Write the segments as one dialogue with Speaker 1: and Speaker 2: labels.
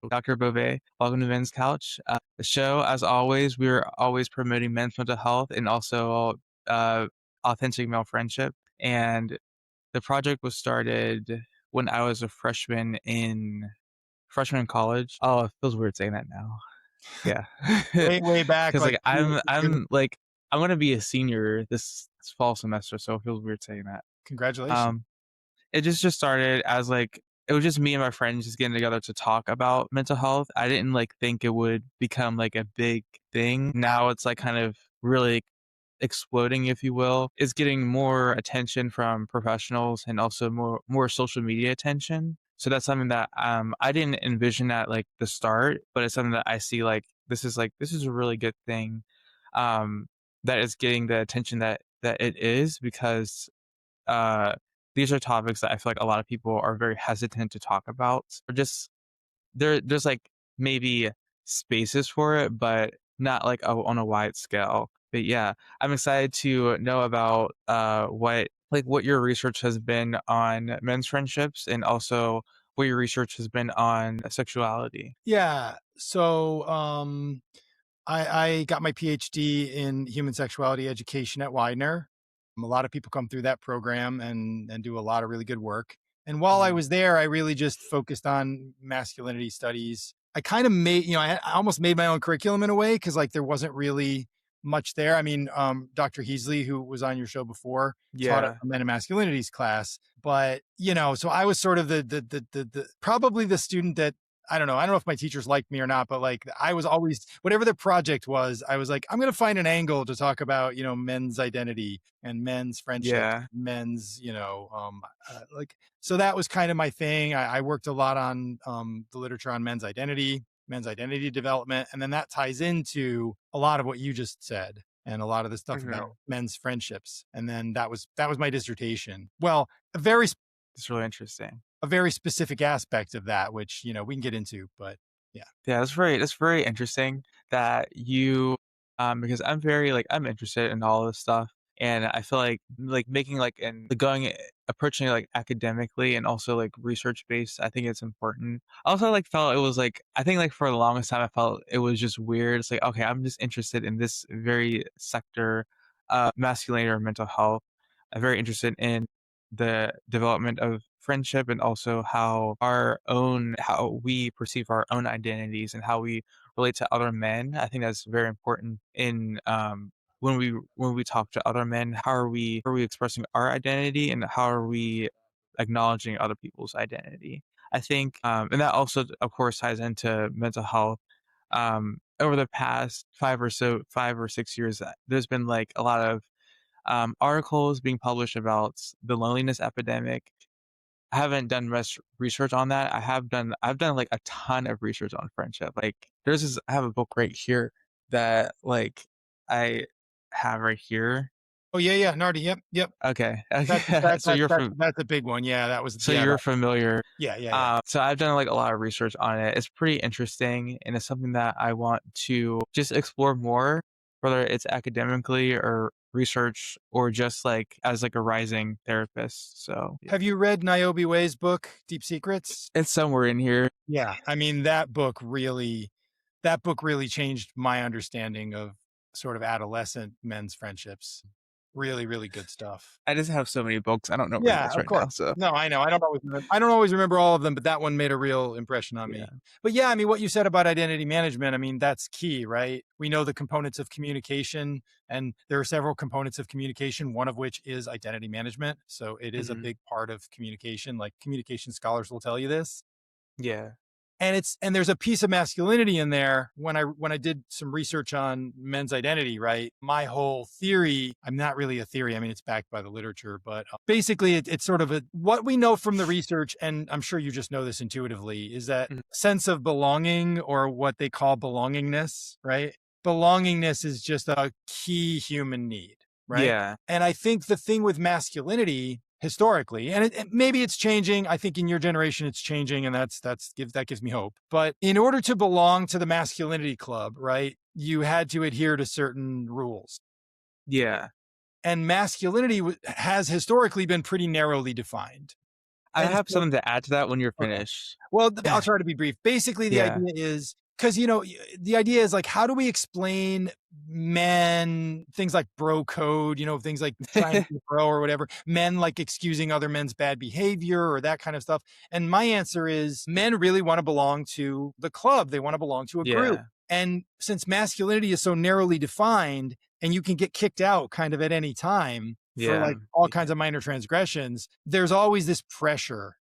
Speaker 1: Dr. Bove. Welcome to Men's Couch. The show, as always, we're always promoting men's mental health and also uh, authentic male friendship. And the project was started when I was a freshman in college. Oh, it feels weird saying that now. Yeah,
Speaker 2: Way back,
Speaker 1: because
Speaker 2: like
Speaker 1: like I'm gonna be a senior this fall semester, so it feels weird saying that.
Speaker 2: congratulations.
Speaker 1: Um, it just started as like it was just me and my friends just getting together to talk about mental health. I didn't like think it would become like a big thing. Now it's like kind of really exploding, if you will. It's getting more attention from professionals and also more social media attention. So that's something that I didn't envision at like the start, but it's something that I see like this is a really good thing that is getting the attention that it is because uh, these are topics that I feel like a lot of people are very hesitant to talk about, or just there's like maybe spaces for it, but not like on a wide scale. But yeah, I'm excited to know about what your research has been on men's friendships and also what your research has been on sexuality.
Speaker 2: Yeah. So I got my PhD in human sexuality education at Widener. A lot of people come through that program and do a lot of really good work. And while I
Speaker 1: Mm.
Speaker 2: was there, I really just focused on masculinity studies. I kind of made, I almost made my own curriculum in a way because like there wasn't really much there. I mean, Dr. Heasley, who was on your show before, taught a
Speaker 1: Yeah.
Speaker 2: men and masculinities class, but so I was sort of the probably the student that I don't know if my teachers liked me or not, but like I was always, whatever the project was, I was like, I'm going to find an angle to talk about, men's identity and men's friendships,
Speaker 1: Yeah.
Speaker 2: men's, so that was kind of my thing. I worked a lot on the literature on men's identity development. And then that ties into a lot of what you just said and a lot of the stuff about
Speaker 1: Hmm.
Speaker 2: men's friendships. And then that was my dissertation. Well, a very
Speaker 1: It's really interesting.
Speaker 2: a very specific aspect of that, which, we can get into, but yeah.
Speaker 1: Yeah, that's very interesting that you because I'm very like I'm interested in all this stuff and I feel like making like and going approaching it like academically and also like research based, I think it's important. I also like felt it was like I think like for the longest time I felt it was just weird. It's like okay, I'm just interested in this very sector masculinity or mental health. I'm very interested in the development of friendship and also how we perceive our own identities and how we relate to other men. I think that's very important in when we talk to other men. How are we expressing our identity and how are we acknowledging other people's identity? I think and that also of course ties into mental health. Over the past 5 or 6 years, there's been like a lot of articles being published about the loneliness epidemic. I haven't done much research on that. I've done like a ton of research on friendship. Like I have a book right here that like I have right here.
Speaker 2: Oh yeah, yeah, Nardi. Yep, yep.
Speaker 1: Okay.
Speaker 2: That's
Speaker 1: Okay.
Speaker 2: that, that, that that's a big one. Yeah, that was
Speaker 1: So
Speaker 2: yeah,
Speaker 1: you're familiar.
Speaker 2: yeah, yeah, yeah.
Speaker 1: So I've done like a lot of research on it. It's pretty interesting and it's something that I want to just explore more, whether it's academically or research or just like as like a rising therapist. So yeah.
Speaker 2: Have you read Niobe Way's book, Deep Secrets?
Speaker 1: It's somewhere in here.
Speaker 2: Yeah, I mean that book really changed my understanding of sort of adolescent men's friendships. Really, really good stuff.
Speaker 1: I just have so many books. I don't know where it
Speaker 2: Yeah,
Speaker 1: is
Speaker 2: of
Speaker 1: right
Speaker 2: course.
Speaker 1: now. So
Speaker 2: No, I know. I don't always remember all of them, but that one made a real impression on
Speaker 1: yeah.
Speaker 2: me. But yeah, I mean, what you said about identity management, I mean, that's key, right? We know the components of communication, and there are several components of communication, one of which is identity management. So it is a
Speaker 1: Hmm.
Speaker 2: big part of communication. Like communication scholars will tell you this.
Speaker 1: Yeah.
Speaker 2: And there's a piece of masculinity in there. When I did some research on men's identity, right, my whole theory, I'm not really a theory, I mean it's backed by the literature, but basically it's sort of what we know from the research, and I'm sure you just know this intuitively, is that
Speaker 1: Mhm.
Speaker 2: sense of belonging, or what they call belongingness, right? Belongingness is just a key human need, right?
Speaker 1: Yeah.
Speaker 2: And I think the thing with masculinity historically, and maybe it's changing. I think in your generation it's changing, and that gives me hope. But in order to belong to the masculinity club, right, you had to adhere to certain rules.
Speaker 1: Yeah.
Speaker 2: And masculinity has historically been pretty narrowly defined.
Speaker 1: I
Speaker 2: And
Speaker 1: have
Speaker 2: so
Speaker 1: something to add to that when you're
Speaker 2: okay.
Speaker 1: finished.
Speaker 2: Well, I'll try to be brief. Basically, the
Speaker 1: Yeah.
Speaker 2: idea is because the idea is like, how do we explain men things like bro code? Things like trying to be a bro or whatever. Men like excusing other men's bad behavior or that kind of stuff. And my answer is, men really want to belong to the club. They want to belong to a group.
Speaker 1: Yeah.
Speaker 2: And since masculinity is so narrowly defined, and you can get kicked out kind of at any time for
Speaker 1: Yeah.
Speaker 2: like all kinds of minor transgressions, there's always this pressure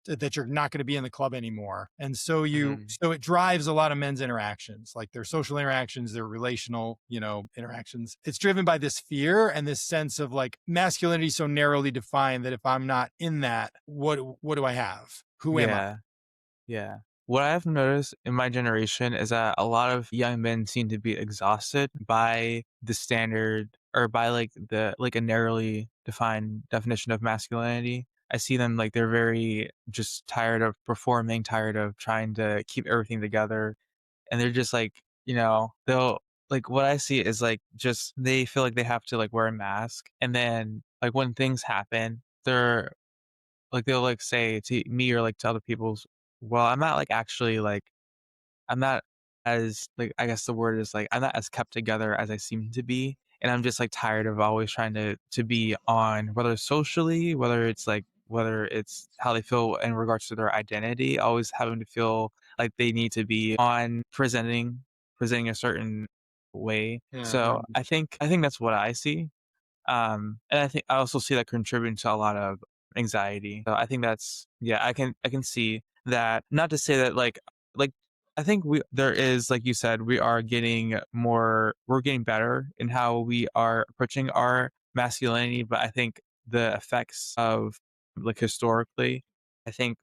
Speaker 2: that you're not going to be in the club anymore. And so
Speaker 1: Mhm.
Speaker 2: so it drives a lot of men's interactions, like their social interactions, their relational, interactions. It's driven by this fear and this sense of like masculinity so narrowly defined that if I'm not in that, what do I have? Who am I?
Speaker 1: Yeah. Yeah. What I've noticed in my generation is that a lot of young men seem to be exhausted by the standard or by like a narrowly defined definition of masculinity. I see them like they're very just tired of performing, tired of trying to keep everything together. And they're just like, they'll like what I see is like just they feel like they have to like wear a mask. And then like when things happen, they'll like say to me or like to other people's, well, I'm not like actually like I'm not as like I guess the word is like I'm not as kept together as I seem to be. And I'm just like tired of always trying to be on whether socially, whether it's how they feel in regards to their identity, always having to feel like they need to be on presenting a certain way. So
Speaker 2: Mhm.
Speaker 1: I think that's what I see. And I think I also see that contributing to a lot of anxiety. So I think that's yeah, I can see that. Not to say that like I think there is like you said, we're getting better in how we are approaching our masculinity, but I think the effects of like historically, I think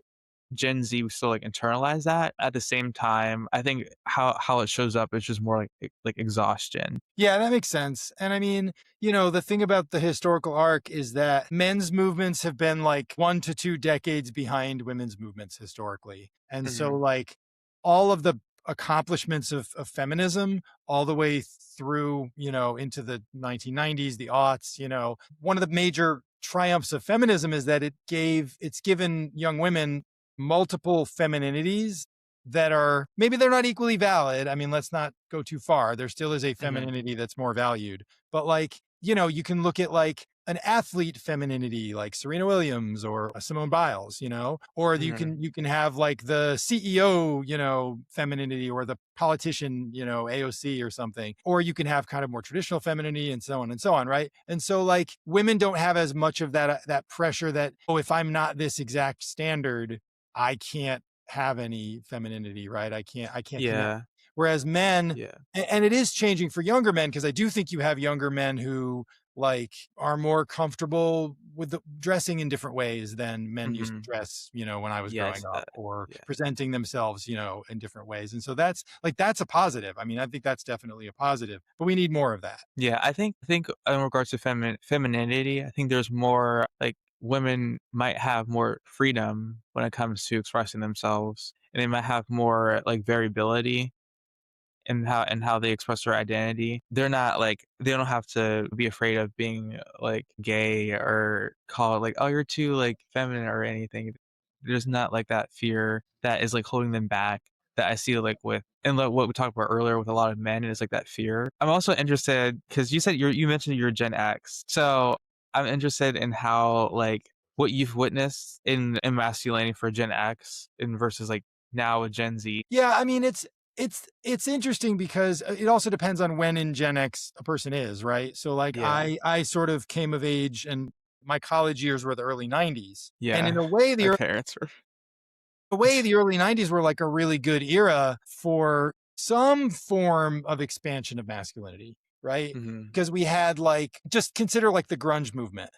Speaker 1: Gen Z we still like internalize that. At the same time, I think how it shows up is just more like exhaustion.
Speaker 2: Yeah, that makes sense. And I mean, the thing about the historical arc is that men's movements have been like 1 to 2 decades behind women's movements historically. And so,
Speaker 1: Hmm.
Speaker 2: like, all of the accomplishments of feminism, all the way through, into the 1990s, the aughts, one of the major triumphs of feminism is that it's given young women multiple femininities that are maybe they're not equally valid. I mean, let's not go too far. There still is a
Speaker 1: Hmm.
Speaker 2: femininity that's more valued. But like, you can look at like an athlete femininity like Serena Williams or Simone Biles, or
Speaker 1: Hmm.
Speaker 2: you can have like the CEO, femininity or the politician, AOC or something. Or you can have kind of more traditional femininity and so on, right? And so like women don't have as much of that pressure that, oh, if I'm not this exact standard, I can't have any femininity, right? I can't connect.
Speaker 1: Yeah.
Speaker 2: Whereas men,
Speaker 1: Yeah.
Speaker 2: and it is changing for younger men because I do think you have younger men who like are more comfortable with dressing in different ways than men used to
Speaker 1: Mhm.
Speaker 2: dress, when I was growing
Speaker 1: Yes,
Speaker 2: up,
Speaker 1: that
Speaker 2: or
Speaker 1: yeah.
Speaker 2: presenting themselves, in different ways. And so that's a positive. I mean, I think that's definitely a positive, but we need more of that.
Speaker 1: Yeah, I think in regards to femininity, I think there's more like women might have more freedom when it comes to expressing themselves, and they might have more like variability and how they express their identity. They're not like they don't have to be afraid of being like gay or call it like, oh, you're too like feminine or anything. There's not like that fear that is like holding them back that I see like with and like what we talked about earlier with a lot of men is like that fear. I'm also interested because you mentioned you're Gen X. So I'm interested in how like what you've witnessed in masculinity for Gen X and versus like now with Gen Z.
Speaker 2: Yeah, I mean, it's interesting because it also depends on when in Gen X a person is, right? So like
Speaker 1: Yeah.
Speaker 2: I sort of came of age and my college years were the early 90s. And in
Speaker 1: Yeah.
Speaker 2: a way
Speaker 1: My parents were
Speaker 2: the early 90s were like a really good era for some form of expansion of masculinity, right?
Speaker 1: Mhm.
Speaker 2: Because we had like, just consider like the grunge movement,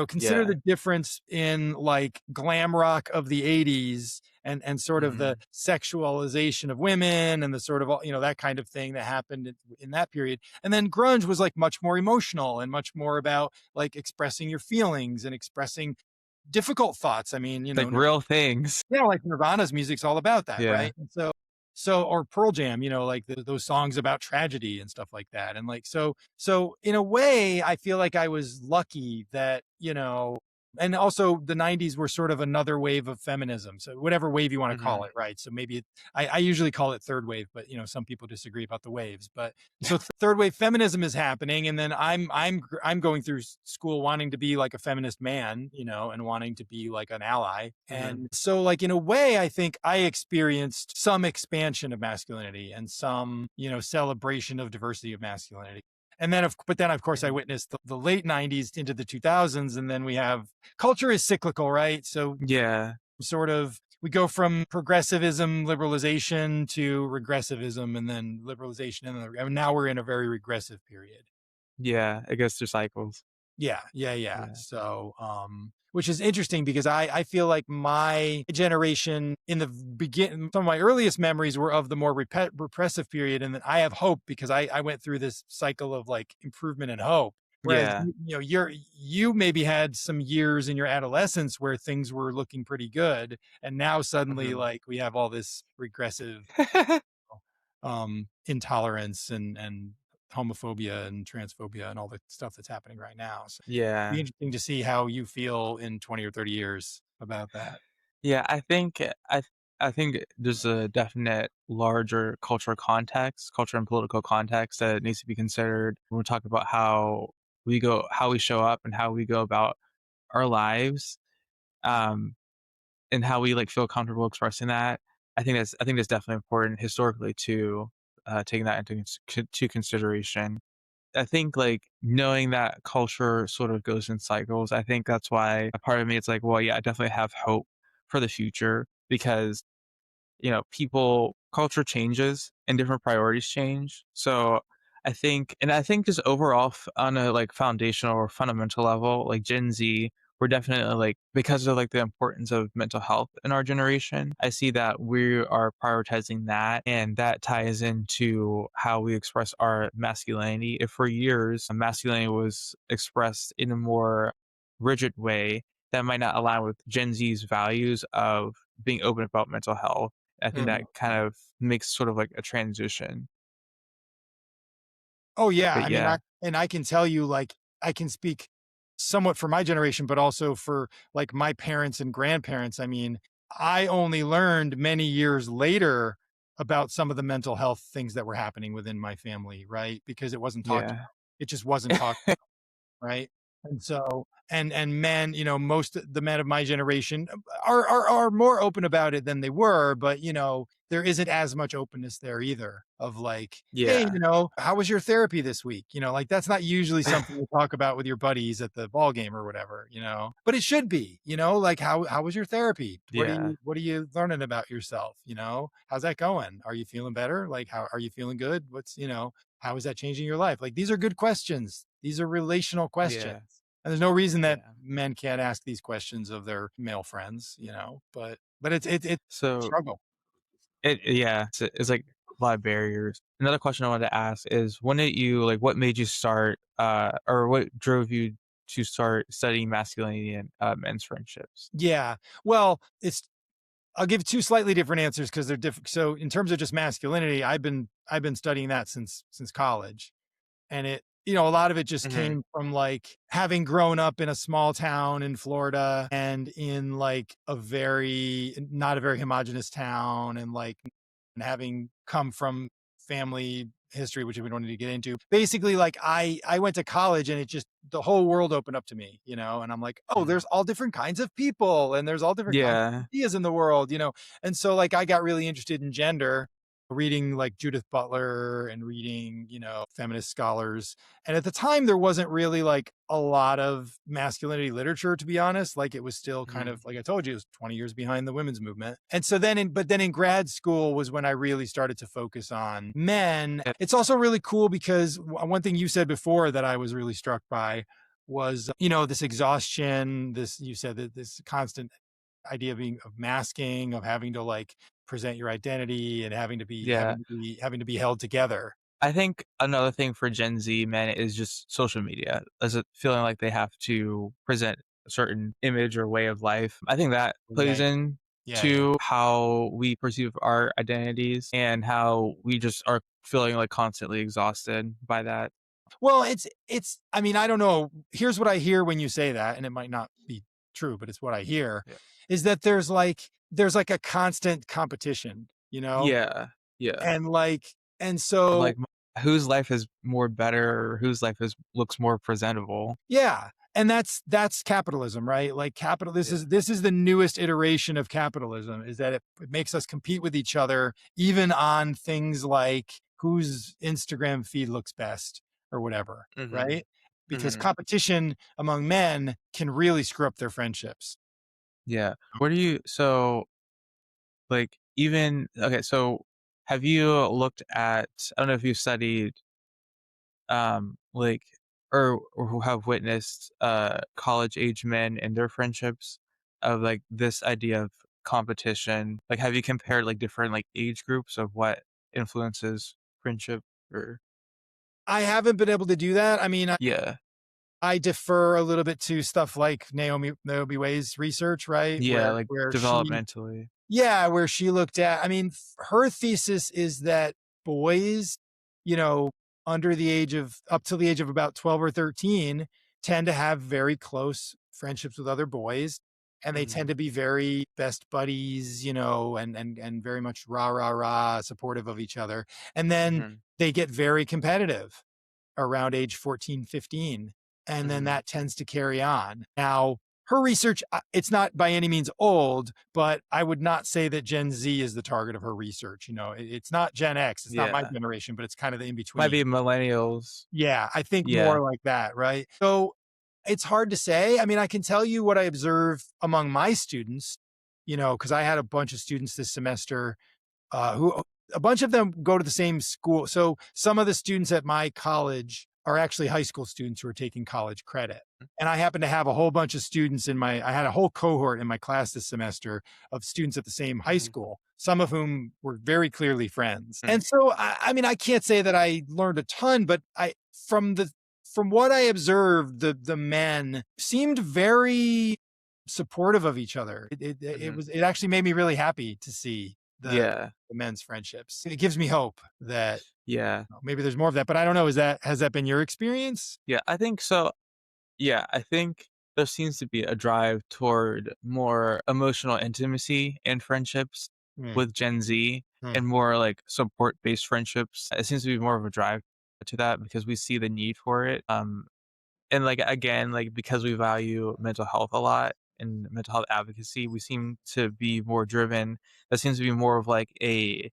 Speaker 2: consider
Speaker 1: Yeah.
Speaker 2: the difference in like glam rock of the 80s and sort of the
Speaker 1: Mhm.
Speaker 2: sexualization of women and the sort of, that kind of thing that happened in that period. And then grunge was like much more emotional and much more about like expressing your feelings and expressing difficult thoughts. I mean,
Speaker 1: Like real things.
Speaker 2: like Nirvana's music's all about that,
Speaker 1: Yeah.
Speaker 2: right? And so or Pearl Jam, like those songs about tragedy and stuff like that. And like so in a way, I feel like I was lucky that And also the 90s were sort of another wave of feminism. So whatever wave you want to call
Speaker 1: Mhm.
Speaker 2: it, right? So maybe I usually call it third wave, but some people disagree about the waves. But so third wave feminism is happening, and then I'm going through school wanting to be like a feminist man, and wanting to be like an ally.
Speaker 1: Mhm.
Speaker 2: And so like in a way, I think I experienced some expansion of masculinity and some, celebration of diversity of masculinity. And then, but then, of course, I
Speaker 1: Mhm.
Speaker 2: witnessed the late 90s into the 2000s. And then we have culture is cyclical, right? So,
Speaker 1: Yeah.
Speaker 2: sort of, we go from progressivism, liberalization to regressivism, and then liberalization. And now we're in a very regressive period.
Speaker 1: Yeah, it goes through cycles.
Speaker 2: Yeah, yeah, yeah.
Speaker 1: Yeah.
Speaker 2: So, which is interesting because I feel like my generation in the begin, some of my earliest memories were of the more repressive period, and then I have hope because I went through this cycle of like improvement and hope. Whereas
Speaker 1: Yeah.
Speaker 2: you maybe had some years in your adolescence where things were looking pretty good, and now suddenly
Speaker 1: Mhm.
Speaker 2: like we have all this regressive intolerance and homophobia and transphobia and all the stuff that's happening right now. So it'd be
Speaker 1: Yeah.
Speaker 2: interesting to see how you feel in 20 or 30 years about that.
Speaker 1: Yeah, I think there's a definite larger culture and political context that needs to be considered when we talk about how we show up and how we go about our lives, um, and how we like feel comfortable expressing that. I think that's definitely important historically to taking that into to consideration. I think like knowing that culture sort of goes in cycles. I think that's why a part of me it's like, well, yeah, I definitely have hope for the future because people culture changes and different priorities change. So I think just overall on a like foundational or fundamental level, like Gen Z, we're definitely like because of like the importance of mental health in our generation. I see that we are prioritizing that, and that ties into how we express our masculinity. If for years masculinity was expressed in a more rigid way that might not align with Gen Z's values of being open about mental health. I think that
Speaker 2: Mhm.
Speaker 1: kind of makes sort of like a transition.
Speaker 2: Oh yeah,
Speaker 1: But
Speaker 2: I mean,
Speaker 1: yeah,
Speaker 2: I can tell you, like, I can speak somewhat for my generation, but also for like my parents and grandparents. I mean, I only learned many years later about some of the mental health things that were happening within my family, right? Because it wasn't talked
Speaker 1: yeah,
Speaker 2: about. It just wasn't talked, right? And so and men, most of the men of my generation are more open about it than they were, but there isn't as much openness there either of like, hey,
Speaker 1: yeah,
Speaker 2: how was your therapy this week? Like that's not usually something you talk about with your buddies at the ball game or whatever. But it should be, like how was your therapy?
Speaker 1: yeah,
Speaker 2: What are you learning about yourself? How's that going? Are you feeling better? Like how are you feeling good? How is that changing your life? Like these are good questions. These are relational questions.
Speaker 1: yeah,
Speaker 2: And there's no reason that
Speaker 1: yeah.
Speaker 2: men can't ask these questions of their male friends. But it's a
Speaker 1: So
Speaker 2: struggle.
Speaker 1: yeah, it's like a lot of barriers. Another question I wanted to ask is when did you like what made you start or what drove you to start studying masculinity and men's friendships?
Speaker 2: Yeah. Well, I'll give two slightly different answers because they're different. So in terms of just masculinity, I've been studying that since college. And a lot of it just
Speaker 1: Hmm.
Speaker 2: came from like having grown up in a small town in Florida and in like not a very homogenous town, and like and having come from family history, which we don't need to get into. Basically, like I went to college and it just the whole world opened up to me. And I'm like, oh,
Speaker 1: Hmm.
Speaker 2: there's all different kinds of people and there's all different kinds of
Speaker 1: Yeah,
Speaker 2: ideas in the world. And so like I got really interested in gender, reading like Judith Butler and reading, feminist scholars. And at the time, there wasn't really like a lot of masculinity literature, to be honest. Like it was still kind
Speaker 1: hmm,
Speaker 2: of, like I told you, it was 20 years behind the women's movement. And so but then in grad school was when I really started to focus on men. It's also really cool because one thing you said before that I was really struck by was, this exhaustion, you said that this constant idea of masking, of having to like present your identity and
Speaker 1: yeah.
Speaker 2: having to be held together.
Speaker 1: I think another thing for Gen Z men is just social media. Is it feeling like they have to present a certain image or way of life? I think that
Speaker 2: Yeah,
Speaker 1: plays in
Speaker 2: yeah, yeah.
Speaker 1: to how we perceive our identities and how we just are feeling like constantly exhausted by that.
Speaker 2: Well, it's I mean, I don't know. Here's what I hear when you say that, and it might not be true, but it's what I hear,
Speaker 1: Yeah.
Speaker 2: is that there's like a constant competition, you know?
Speaker 1: Yeah. Yeah.
Speaker 2: And like and
Speaker 1: Of,
Speaker 2: so
Speaker 1: like, whose life is more better or whose life is looks more presentable.
Speaker 2: yeah, and that's capitalism, right? Like capital
Speaker 1: Yeah.
Speaker 2: this is the newest iteration of capitalism, is that it makes us compete with each other even on things like whose Instagram feed looks best or whatever,
Speaker 1: Mhm.
Speaker 2: right? Because
Speaker 1: Mhm.
Speaker 2: competition among men can really screw up their friendships.
Speaker 1: Yeah. What do you so, like, even okay, so have you looked at I don't know if you studied, like, or who have witnessed, college age men and their friendships of, like, this idea of competition? Like, have you compared, like, different, like, age groups of what influences friendship or
Speaker 2: I haven't been able to do that. I mean,
Speaker 1: Yeah.
Speaker 2: I defer a little bit to stuff like Naomi Way's research, right?
Speaker 1: Yeah, like,
Speaker 2: Where she
Speaker 1: developmentally.
Speaker 2: yeah, where she looked at I mean, her thesis is that boys, you know, under the age of up till the age of about 12 or 13 tend to have very close friendships with other boys, and they tend
Speaker 1: Mhm.
Speaker 2: to be very best buddies, you know, and very much rah, rah, rah, supportive of each other. And then
Speaker 1: Mhm.
Speaker 2: they get very competitive around age 14, 15, and then
Speaker 1: Mhm.
Speaker 2: that tends to carry on. Now, her research, it's not by any means old, but I would not say that Gen Z is the target of her research. You know, it's not Gen X, it's not my
Speaker 1: Yeah.
Speaker 2: generation, but it's kind of the in
Speaker 1: Might
Speaker 2: between.
Speaker 1: be millennials.
Speaker 2: Yeah, I think
Speaker 1: Yeah.
Speaker 2: more like that, right? So it's hard to say. I mean, I can tell you what I observe among my students, you know, because I had a bunch of students this semester who a bunch of them go to the same school. So some of the students at my college are actually high school students who are taking college credit. And I happen to have a whole bunch of students I had a whole cohort in my class this semester of students at the same high
Speaker 1: Mhm.
Speaker 2: school, some of whom were very clearly friends.
Speaker 1: Mhm.
Speaker 2: And so, I mean, I can't say that I learned a ton, but from what I observed, the men seemed very supportive of each other.
Speaker 1: Mhm.
Speaker 2: It actually made me really happy to see
Speaker 1: Yeah.
Speaker 2: the men's friendships. It gives me hope that
Speaker 1: Yeah.
Speaker 2: maybe there's more of that, but I don't know. Has that been your experience?
Speaker 1: Yeah, I think so. Yeah, I think there seems to be a drive toward more emotional intimacy in friendships
Speaker 2: Mm,
Speaker 1: with Gen Z
Speaker 2: mm.
Speaker 1: and more like support-based friendships. It seems to be more of a drive to that because we see the need for it. And like again, like because we value mental health a lot and mental health advocacy, we seem to be more driven. That seems to be more of like a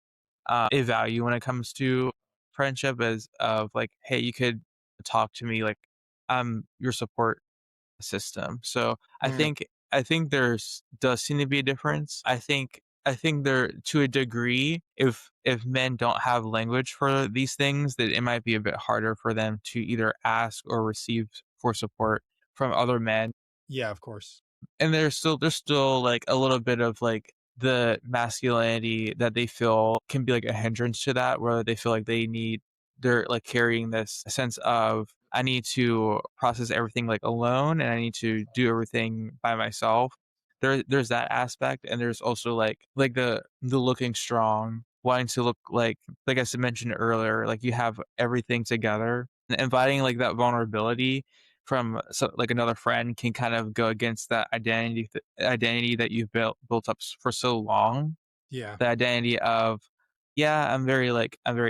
Speaker 1: value when it comes to friendship as of like, hey, you could talk to me like I'm your support system. So
Speaker 2: Mm.
Speaker 1: I think there's does seem to be a difference. I think there to a degree, if men don't have language for these things, that it might be a bit harder for them to either ask or receive for support from other men.
Speaker 2: Yeah, of course.
Speaker 1: And there's still like a little bit of like the masculinity that they feel can be like a hindrance to that, where they feel like they're like carrying this sense of I need to process everything like alone and I need to do everything by myself. There's that aspect, and there's also like the looking strong, wanting to look like I mentioned earlier, like you have everything together. And inviting like that vulnerability from like another friend can kind of go against that identity that you've built up for so long.
Speaker 2: Yeah.
Speaker 1: The identity of yeah, I'm very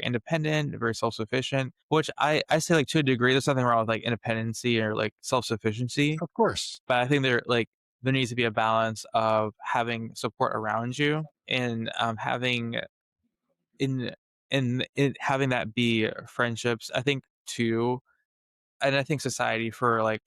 Speaker 1: independent, very self-sufficient, which I say like to a degree, there's nothing wrong with like independency or like self-sufficiency,
Speaker 2: Of course.
Speaker 1: but I think there needs to be a balance of having support around you and having in in having that be friendships. I think too, and I think society for like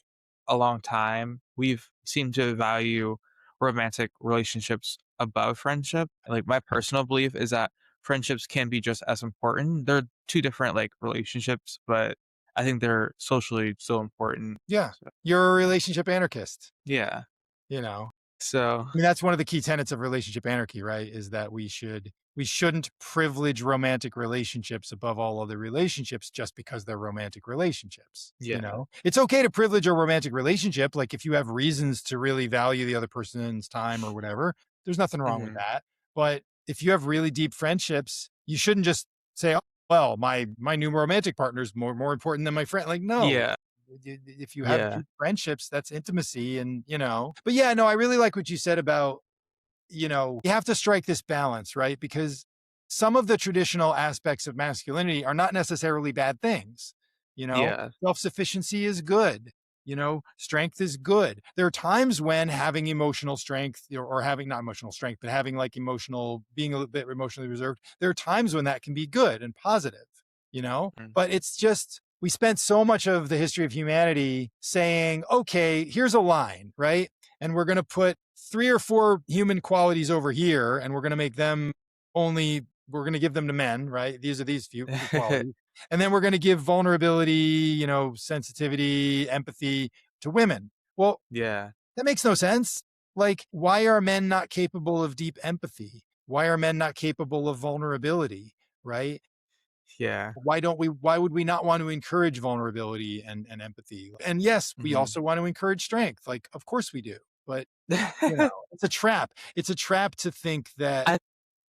Speaker 1: a long time, we've seemed to value romantic relationships above friendship. Like my personal belief is that friendships can be just as important. They're two different like relationships, but I think they're socially so important.
Speaker 2: Yeah.
Speaker 1: So,
Speaker 2: You're a relationship anarchist,
Speaker 1: yeah.
Speaker 2: you know.
Speaker 1: So
Speaker 2: I mean, that's one of the key tenets of relationship anarchy, right? Is that we shouldn't privilege romantic relationships above all other relationships just because they're romantic relationships. You
Speaker 1: yeah.
Speaker 2: know, it's okay to privilege a romantic relationship, like if you have reasons to really value the other person's time or whatever. There's nothing wrong with
Speaker 1: Hmm.
Speaker 2: that. But if you have really deep friendships, you shouldn't just say, "Oh, well, my new romantic partner is more important than my friend." Like, no,
Speaker 1: Yeah.
Speaker 2: If you have
Speaker 1: Yeah.
Speaker 2: deep friendships, that's intimacy, and But yeah, no, I really like what you said about you have to strike this balance, right? Because some of the traditional aspects of masculinity are not necessarily bad things.
Speaker 1: Yeah.
Speaker 2: Self sufficiency is good. Strength is good. There are times when having emotional strength, or having not emotional strength, but having like being a little bit emotionally reserved, there are times when that can be good and positive,
Speaker 1: Mm.
Speaker 2: but it's just, we spent so much of the history of humanity saying, okay, here's a line, right? And we're going to put 3 or 4 human qualities over here, and we're going to make them we're going to give them to men, right? These are these few qualities. And then we're going to give vulnerability, sensitivity, empathy to women. Well,
Speaker 1: Yeah.
Speaker 2: that makes no sense. Like, why are men not capable of deep empathy? Why are men not capable of vulnerability? Right?
Speaker 1: Yeah.
Speaker 2: Why would we not want to encourage vulnerability and empathy? And yes, we
Speaker 1: Mhm.
Speaker 2: also want to encourage strength. Like, of course we do. But it's a trap. It's a trap to think that,
Speaker 1: I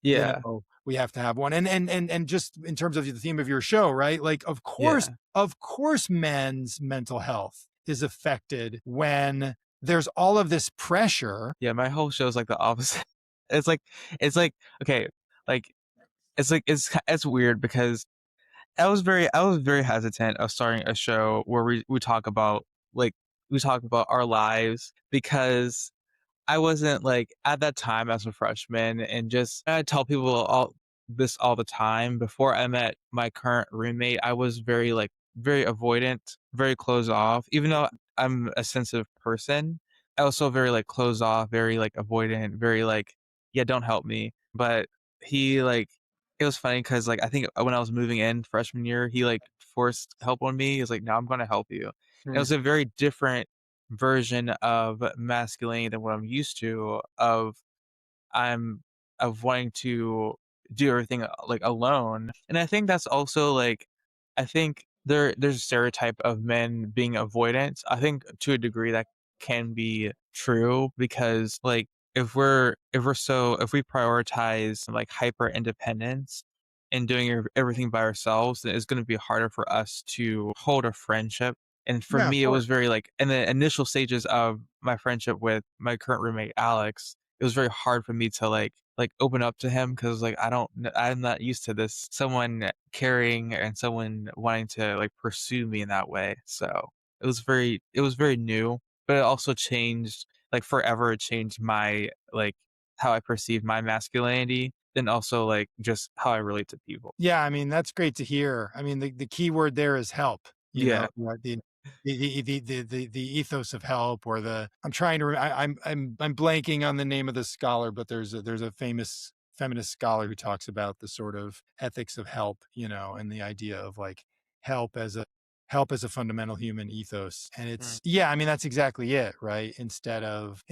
Speaker 1: yeah.
Speaker 2: we have to have one. And just in terms of the theme of your show, right? Like,
Speaker 1: Yeah.
Speaker 2: of course, men's mental health is affected when there's all of this pressure.
Speaker 1: Yeah, my whole show is like the opposite. It's like it's like okay, like it's weird because I was very hesitant of starting a show where we talk about like we talk about our lives because I wasn't like at that time as a freshman and just I tell people all this all the time. Before I met my current roommate, I was very like very avoidant, very closed off. Even though I'm a sensitive person, I was still very like closed off, very like avoidant, very like, yeah, don't help me. But he like it was funny because like I think when I was moving in freshman year, he like forced help on me. He was like, no, I'm gonna help you. It
Speaker 2: Mm.
Speaker 1: was a very different version of masculinity than what I'm used to I'm of wanting to do everything like alone. And I think that's also like I think there's a stereotype of men being avoidant. I think to a degree that can be true because like if we prioritize like hyper independence and doing everything by ourselves, then it's going to be harder for us to hold a friendship. And for
Speaker 2: Yeah, of
Speaker 1: me, it
Speaker 2: course.
Speaker 1: was very like in the initial stages of my friendship with my current roommate Alex, it was very hard for me to like open up to him because like I'm not used to this someone caring and someone wanting to like pursue me in that way. So it was very new, but it also changed like forever. It changed my like how I perceive my masculinity, then also like just how I relate to people.
Speaker 2: Yeah, I mean, that's great to hear. I mean, the key word there is help,
Speaker 1: Yeah.
Speaker 2: right? The ethos of help, or I'm trying to I'm blanking on the name of the scholar, but there's a famous feminist scholar who talks about the sort of ethics of help, and the idea of like help as a help as a fundamental human ethos. And
Speaker 1: Mm.
Speaker 2: yeah, I mean, that's exactly it, right? Instead of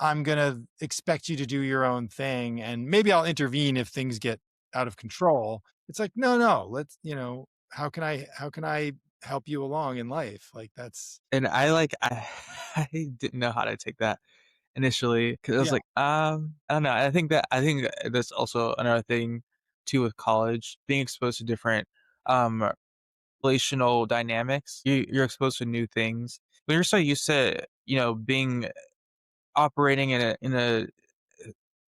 Speaker 2: I'm gonna expect you to do your own thing, and maybe I'll intervene if things get out of control. It's like, no, no, how can I help you along in life? Like, that's
Speaker 1: And I didn't know how to take that initially because I was
Speaker 2: yeah.
Speaker 1: like, I don't know. I think that's also another thing too with college, being exposed to different um relational dynamics. You're exposed to new things. When you're so used to, being operating in a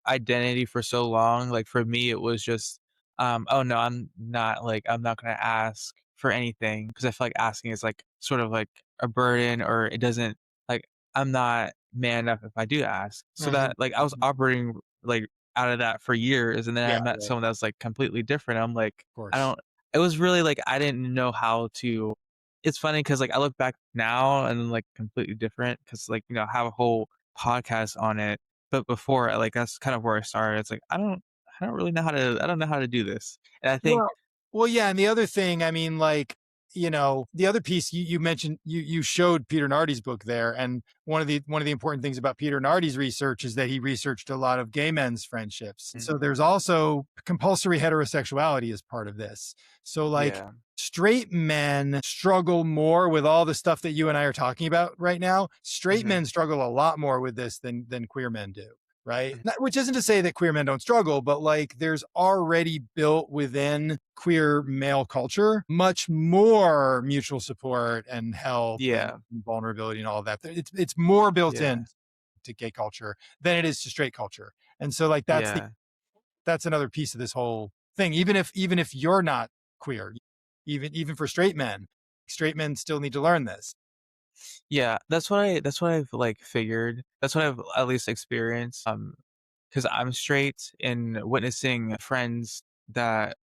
Speaker 1: identity for so long. Like for me, it was just, oh no, I'm not gonna ask for anything because I feel like asking is like sort of like a burden or it doesn't like I'm not man enough if I do ask. So
Speaker 2: Mhm,
Speaker 1: that like I was
Speaker 2: mhm.
Speaker 1: operating like out of that for years, and then
Speaker 2: Yeah,
Speaker 1: I met
Speaker 2: right,
Speaker 1: someone that was like completely different. I'm like,
Speaker 2: of
Speaker 1: I
Speaker 2: course.
Speaker 1: don't. It was really like I didn't know how to. It's funny because like I look back now and like completely different because like I have a whole podcast on it but before, like, that's kind of where I started. It's like, I don't really know how to I don't know how to do this. And I think
Speaker 2: Well well, yeah, and the other thing, I mean, like, the other piece you mentioned, you showed Peter Nardi's book there, and one of the important things about Peter Nardi's research is that he researched a lot of gay men's friendships.
Speaker 1: mm,
Speaker 2: So there's also compulsory heterosexuality as part of this. So, like,
Speaker 1: yeah.
Speaker 2: straight men struggle more with all the stuff that you and I are talking about right now. Straight
Speaker 1: Mhm.
Speaker 2: men struggle a lot more with this than queer men do. right?
Speaker 1: Mhm.
Speaker 2: Which isn't to say that queer men don't struggle, but like there's already built within queer male culture much more mutual support and help and
Speaker 1: Yeah,
Speaker 2: vulnerability and all of that. It's more built
Speaker 1: yeah,
Speaker 2: in to gay culture than it is to straight culture. And so like
Speaker 1: yeah.
Speaker 2: that's another piece of this whole thing. Even if you're not queer, even for straight men still need to learn this.
Speaker 1: Yeah, that's what I've, like, figured. That's what I've at least experienced, because 'cause I'm straight and witnessing friends that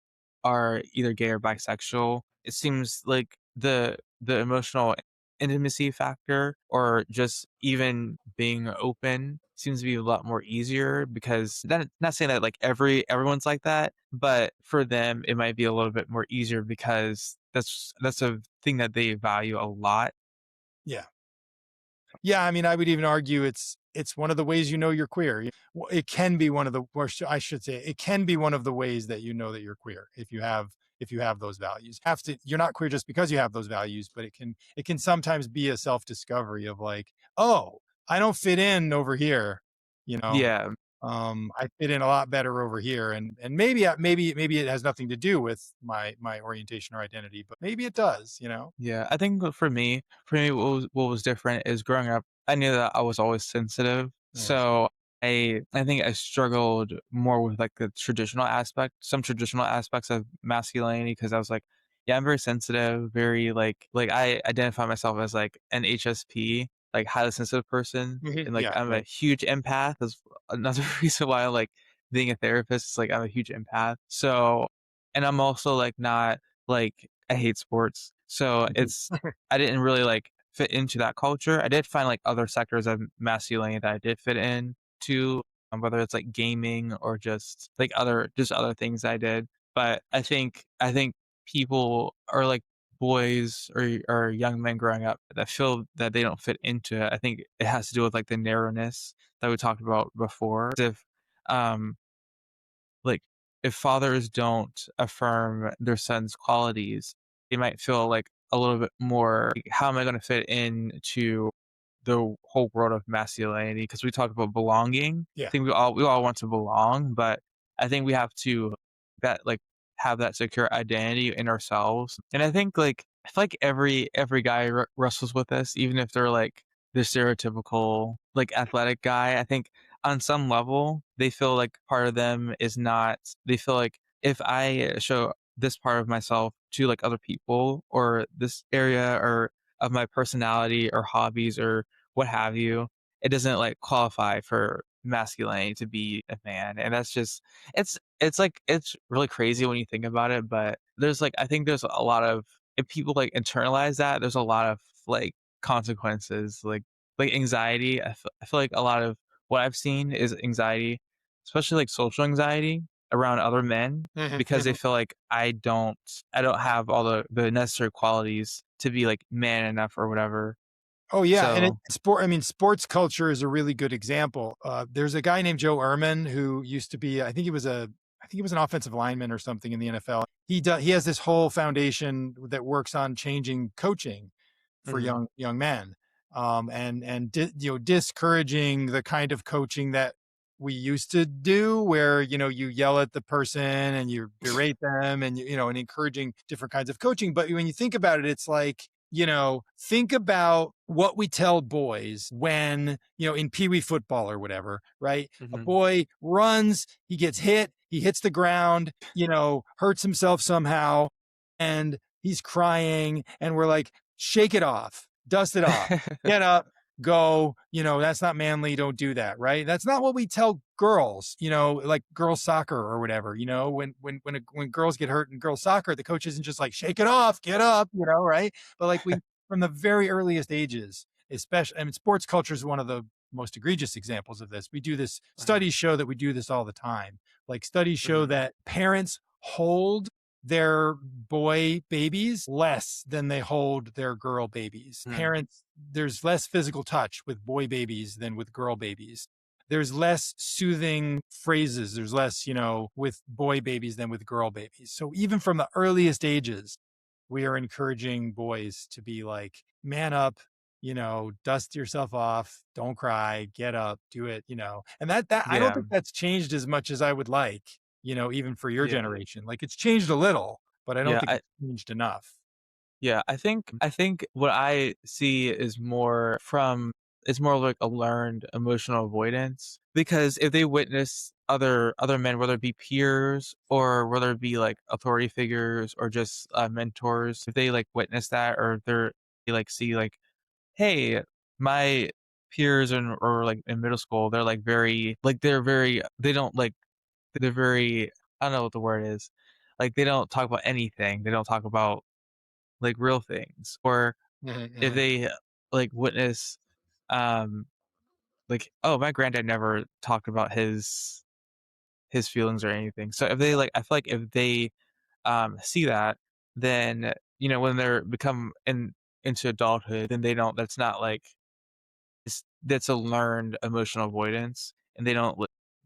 Speaker 1: are either gay or bisexual, it seems like the emotional intimacy factor or just even being open seems to be a lot more easier because not saying that like everyone's like that, but for them it might be a little bit more easier because that's a thing that they value a lot.
Speaker 2: Yeah. Yeah, I mean, I would even argue it's one of the ways you know you're queer. It can be one of the, or I should say, it can be one of the ways that you know that you're queer if you have those values. You're not queer just because you have those values, but it can sometimes be a self discovery of like, oh, I don't fit in over here, you know.
Speaker 1: Yeah.
Speaker 2: I fit in a lot better over here, and maybe it has nothing to do with my orientation or identity, but maybe it does, you know.
Speaker 1: Yeah, I think for me, what was different is growing up, I knew that I was always sensitive,
Speaker 2: Yeah.
Speaker 1: so I think I struggled more with like some traditional aspects of masculinity because I was like, yeah, I'm very sensitive, very like I identify myself as like an HSP, like highly sensitive person,
Speaker 2: Mhm.
Speaker 1: and like
Speaker 2: Yeah.
Speaker 1: I'm a
Speaker 2: Right.
Speaker 1: huge empath. That's another reason why I like being a therapist. Is like I'm a huge empath, so and I'm also like not like I hate sports. So
Speaker 2: Mhm.
Speaker 1: I didn't really like fit into that culture. I did find like other sectors of masculinity that I did fit in to, whether it's like gaming or just like other things I did. But I think people or like boys or young men growing up that feel that they don't fit into it. I think it has to do with like the narrowness that we talked about before. If um like, if fathers don't affirm their son's qualities, they might feel like a little bit more, like, how am I gonna fit into the whole world of masculinity? Because we talk about belonging. I
Speaker 2: Yeah.
Speaker 1: think we all want to belong, but I think we have to that like have that secure identity in ourselves. And I think like I feel like every guy wrestles with this, even if they're like the stereotypical like athletic guy. I think on some level they feel like part of them is not. They feel like if I show this part of myself to like other people or this area or of my personality or hobbies or what have you, it doesn't like qualify for masculinity to be a man. And that's just it's like it's really crazy when you think about it, but there's like I think there's a lot of if people like internalize that, there's a lot of like consequences, like anxiety. I feel like a lot of what I've seen is anxiety, especially like social anxiety around other men
Speaker 2: Mhm,
Speaker 1: because they
Speaker 2: mhm.
Speaker 1: feel like I don't have all the necessary qualities to be like man enough or whatever.
Speaker 2: Oh yeah, and
Speaker 1: So
Speaker 2: I mean, sports culture is a really good example. There's a guy named Joe Ehrman who used to be, I think he was an offensive lineman or something in the NFL. He has this whole foundation that works on changing coaching for
Speaker 1: mhm.
Speaker 2: young men, discouraging the kind of coaching that we used to do, where you yell at the person and you berate them, and and encouraging different kinds of coaching. But when you think about it, it's like think about what we tell boys when, in Pee Wee football or whatever, right? A
Speaker 1: Mhm.
Speaker 2: boy runs, he gets hit, he hits the ground, hurts himself somehow, and he's crying. And we're like, shake it off, dust it off, get up, go. That's not manly. Don't do that, right? That's not what we tell girls, like girls soccer or whatever. When girls get hurt in girls soccer, the coach isn't just like, shake it off, get up, right? But like we from the very earliest ages, especially, I mean, sports culture is one of the most egregious examples of this. We do this,
Speaker 1: Uh-huh.
Speaker 2: studies show that we do this all the time. Like studies show
Speaker 1: Mhm.
Speaker 2: that parents hold their boy babies less than they hold their girl babies.
Speaker 1: Mhm.
Speaker 2: Parents, there's less physical touch with boy babies than with girl babies. There's less soothing phrases. There's less, with boy babies than with girl babies. So even from the earliest ages, we are encouraging boys to be like, man up, dust yourself off, don't cry, get up, do it, and that I don't
Speaker 1: Yeah.
Speaker 2: think that's changed as much as I would like, even for your
Speaker 1: Yeah.
Speaker 2: generation. Like it's changed a little, but I don't
Speaker 1: Yeah.
Speaker 2: think it's changed enough.
Speaker 1: Yeah, I think what I see is more from it's more like a learned emotional avoidance because if they witness other men, whether it be peers or whether it be like authority figures or just mentors, if they like witness that or they like see like, hey, my peers or like in middle school, they're like very they don't like they're very I don't know what the word is. Like they don't talk about anything. They don't talk about like real things or
Speaker 2: Mhm,
Speaker 1: if
Speaker 2: mhm.
Speaker 1: they like witness um like oh my granddad never talked about his feelings or anything so if they
Speaker 2: Yeah.
Speaker 1: like I feel like if they see that then when they're become into adulthood then they don't that's not like that's a learned emotional avoidance and they don't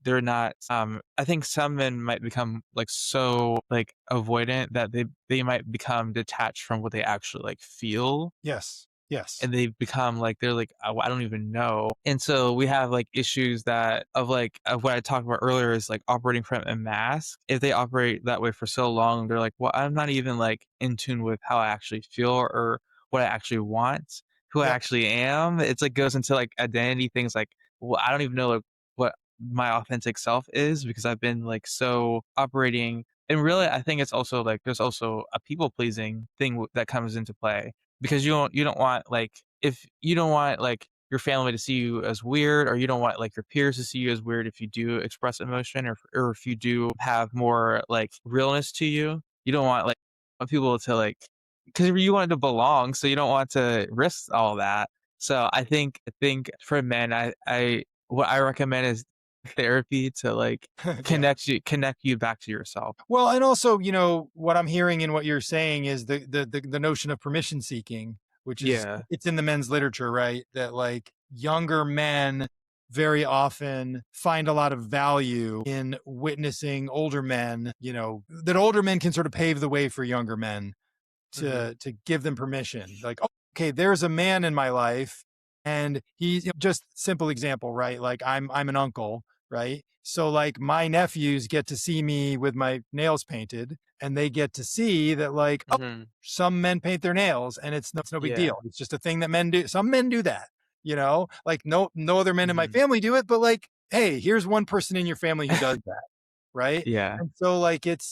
Speaker 1: they're not I think some men might become like so like avoidant that they might become detached from what they actually like feel
Speaker 2: Yes. Yes.
Speaker 1: and they become like they're like I don't even know and so we have like issues that of what I talked about earlier is like operating from a mask if they operate that way for so long they're like well I'm not even like in tune with how I actually feel or what I actually want who I
Speaker 2: Yep.
Speaker 1: actually am it's like goes into like identity things like well I don't even know like what my authentic self is because I've been like so operating and really I think it's also like there's also a people pleasing thing that comes into play because you don't want like if you don't want like your family to see you as weird or you don't want like your peers to see you as weird if you do express emotion or if you do have more like realness to you you don't want people to like because you want to belong so you don't want to risk all that so I think for men I what I recommend is therapy to like
Speaker 2: Yeah.
Speaker 1: connect you back to yourself
Speaker 2: Well, and also, what I'm hearing and what you're saying is the notion of permission seeking, which is
Speaker 1: yeah
Speaker 2: it's in the men's literature, right? That like younger men very often find a lot of value in witnessing older men, that older men can sort of pave the way for younger men
Speaker 1: hmm
Speaker 2: to give them permission. Like, oh, okay, there's a man in my life, and he's just simple example, right? Like I'm an uncle, right? So like my nephews get to see me with my nails painted, and they get to see that like, oh,
Speaker 1: hmm
Speaker 2: some men paint their nails, and it's no big
Speaker 1: yeah
Speaker 2: deal. It's just a thing that men do. Some men do that, like no other men in my
Speaker 1: hmm
Speaker 2: family do it, but like, hey, here's one person in your family who does that, right?
Speaker 1: yeah
Speaker 2: And so like it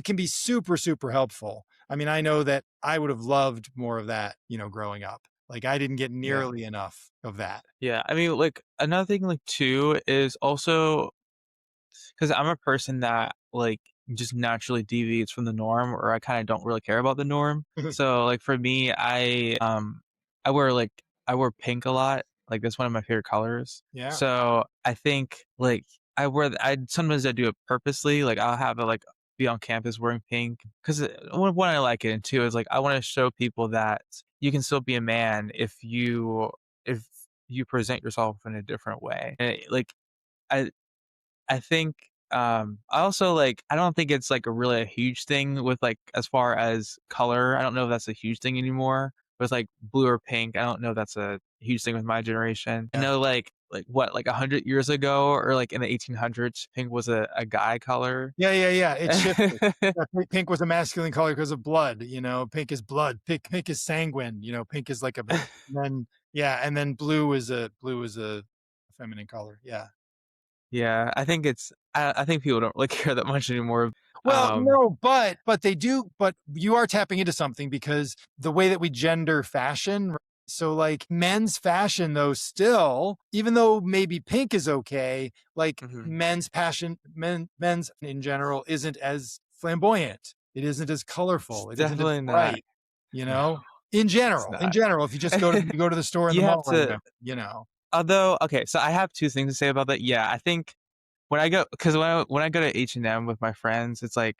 Speaker 2: can be super super helpful. I mean, I know that I would have loved more of that, growing up. Like I didn't get
Speaker 1: yeah
Speaker 2: nearly enough of that.
Speaker 1: Yeah, I mean, like another thing, like too, is also because I'm a person that like just naturally deviates from the norm, or I kind of don't really care about the norm. So, like for me, I wear like I wear pink a lot. Like that's one of my favorite colors.
Speaker 2: Yeah.
Speaker 1: So I think like I sometimes I do it purposely. Like I'll have it like be on campus wearing pink because one I like it, and two is like I want to show people that you can still be a man if you present yourself in a different way. And like I I think I also like I don't think it's like a really a huge thing with like as far as color. I don't know if that's a huge thing anymore. With like blue or pink, I don't know if that's a huge thing with my generation. I
Speaker 2: Yeah.
Speaker 1: know like what like 100 years ago or like in the 1800s, pink was a guy color.
Speaker 2: Yeah, yeah, yeah. It shifted. Yeah, pink was a masculine color because of blood. Pink is blood. Pink is sanguine. Pink is like a then yeah, and then blue is a feminine color. Yeah.
Speaker 1: Yeah, I think I think people don't really care that much anymore.
Speaker 2: Well,
Speaker 1: Um,
Speaker 2: no, but they do, but you are tapping into something because the way that we gender fashion, right? So like men's fashion though still, even though maybe pink is okay, like
Speaker 1: mhm.
Speaker 2: men's in general isn't as flamboyant. It isn't as
Speaker 1: It's
Speaker 2: colorful. It isn't as
Speaker 1: definitely not.
Speaker 2: bright, you
Speaker 1: No,
Speaker 2: know?
Speaker 1: it's
Speaker 2: In
Speaker 1: not.
Speaker 2: general, if you just go to the store in the
Speaker 1: You have
Speaker 2: mall or
Speaker 1: to
Speaker 2: whatever.
Speaker 1: although okay, so I have 2 things to say about that. Yeah, I think when I go because when I go to H&M with my friends, it's like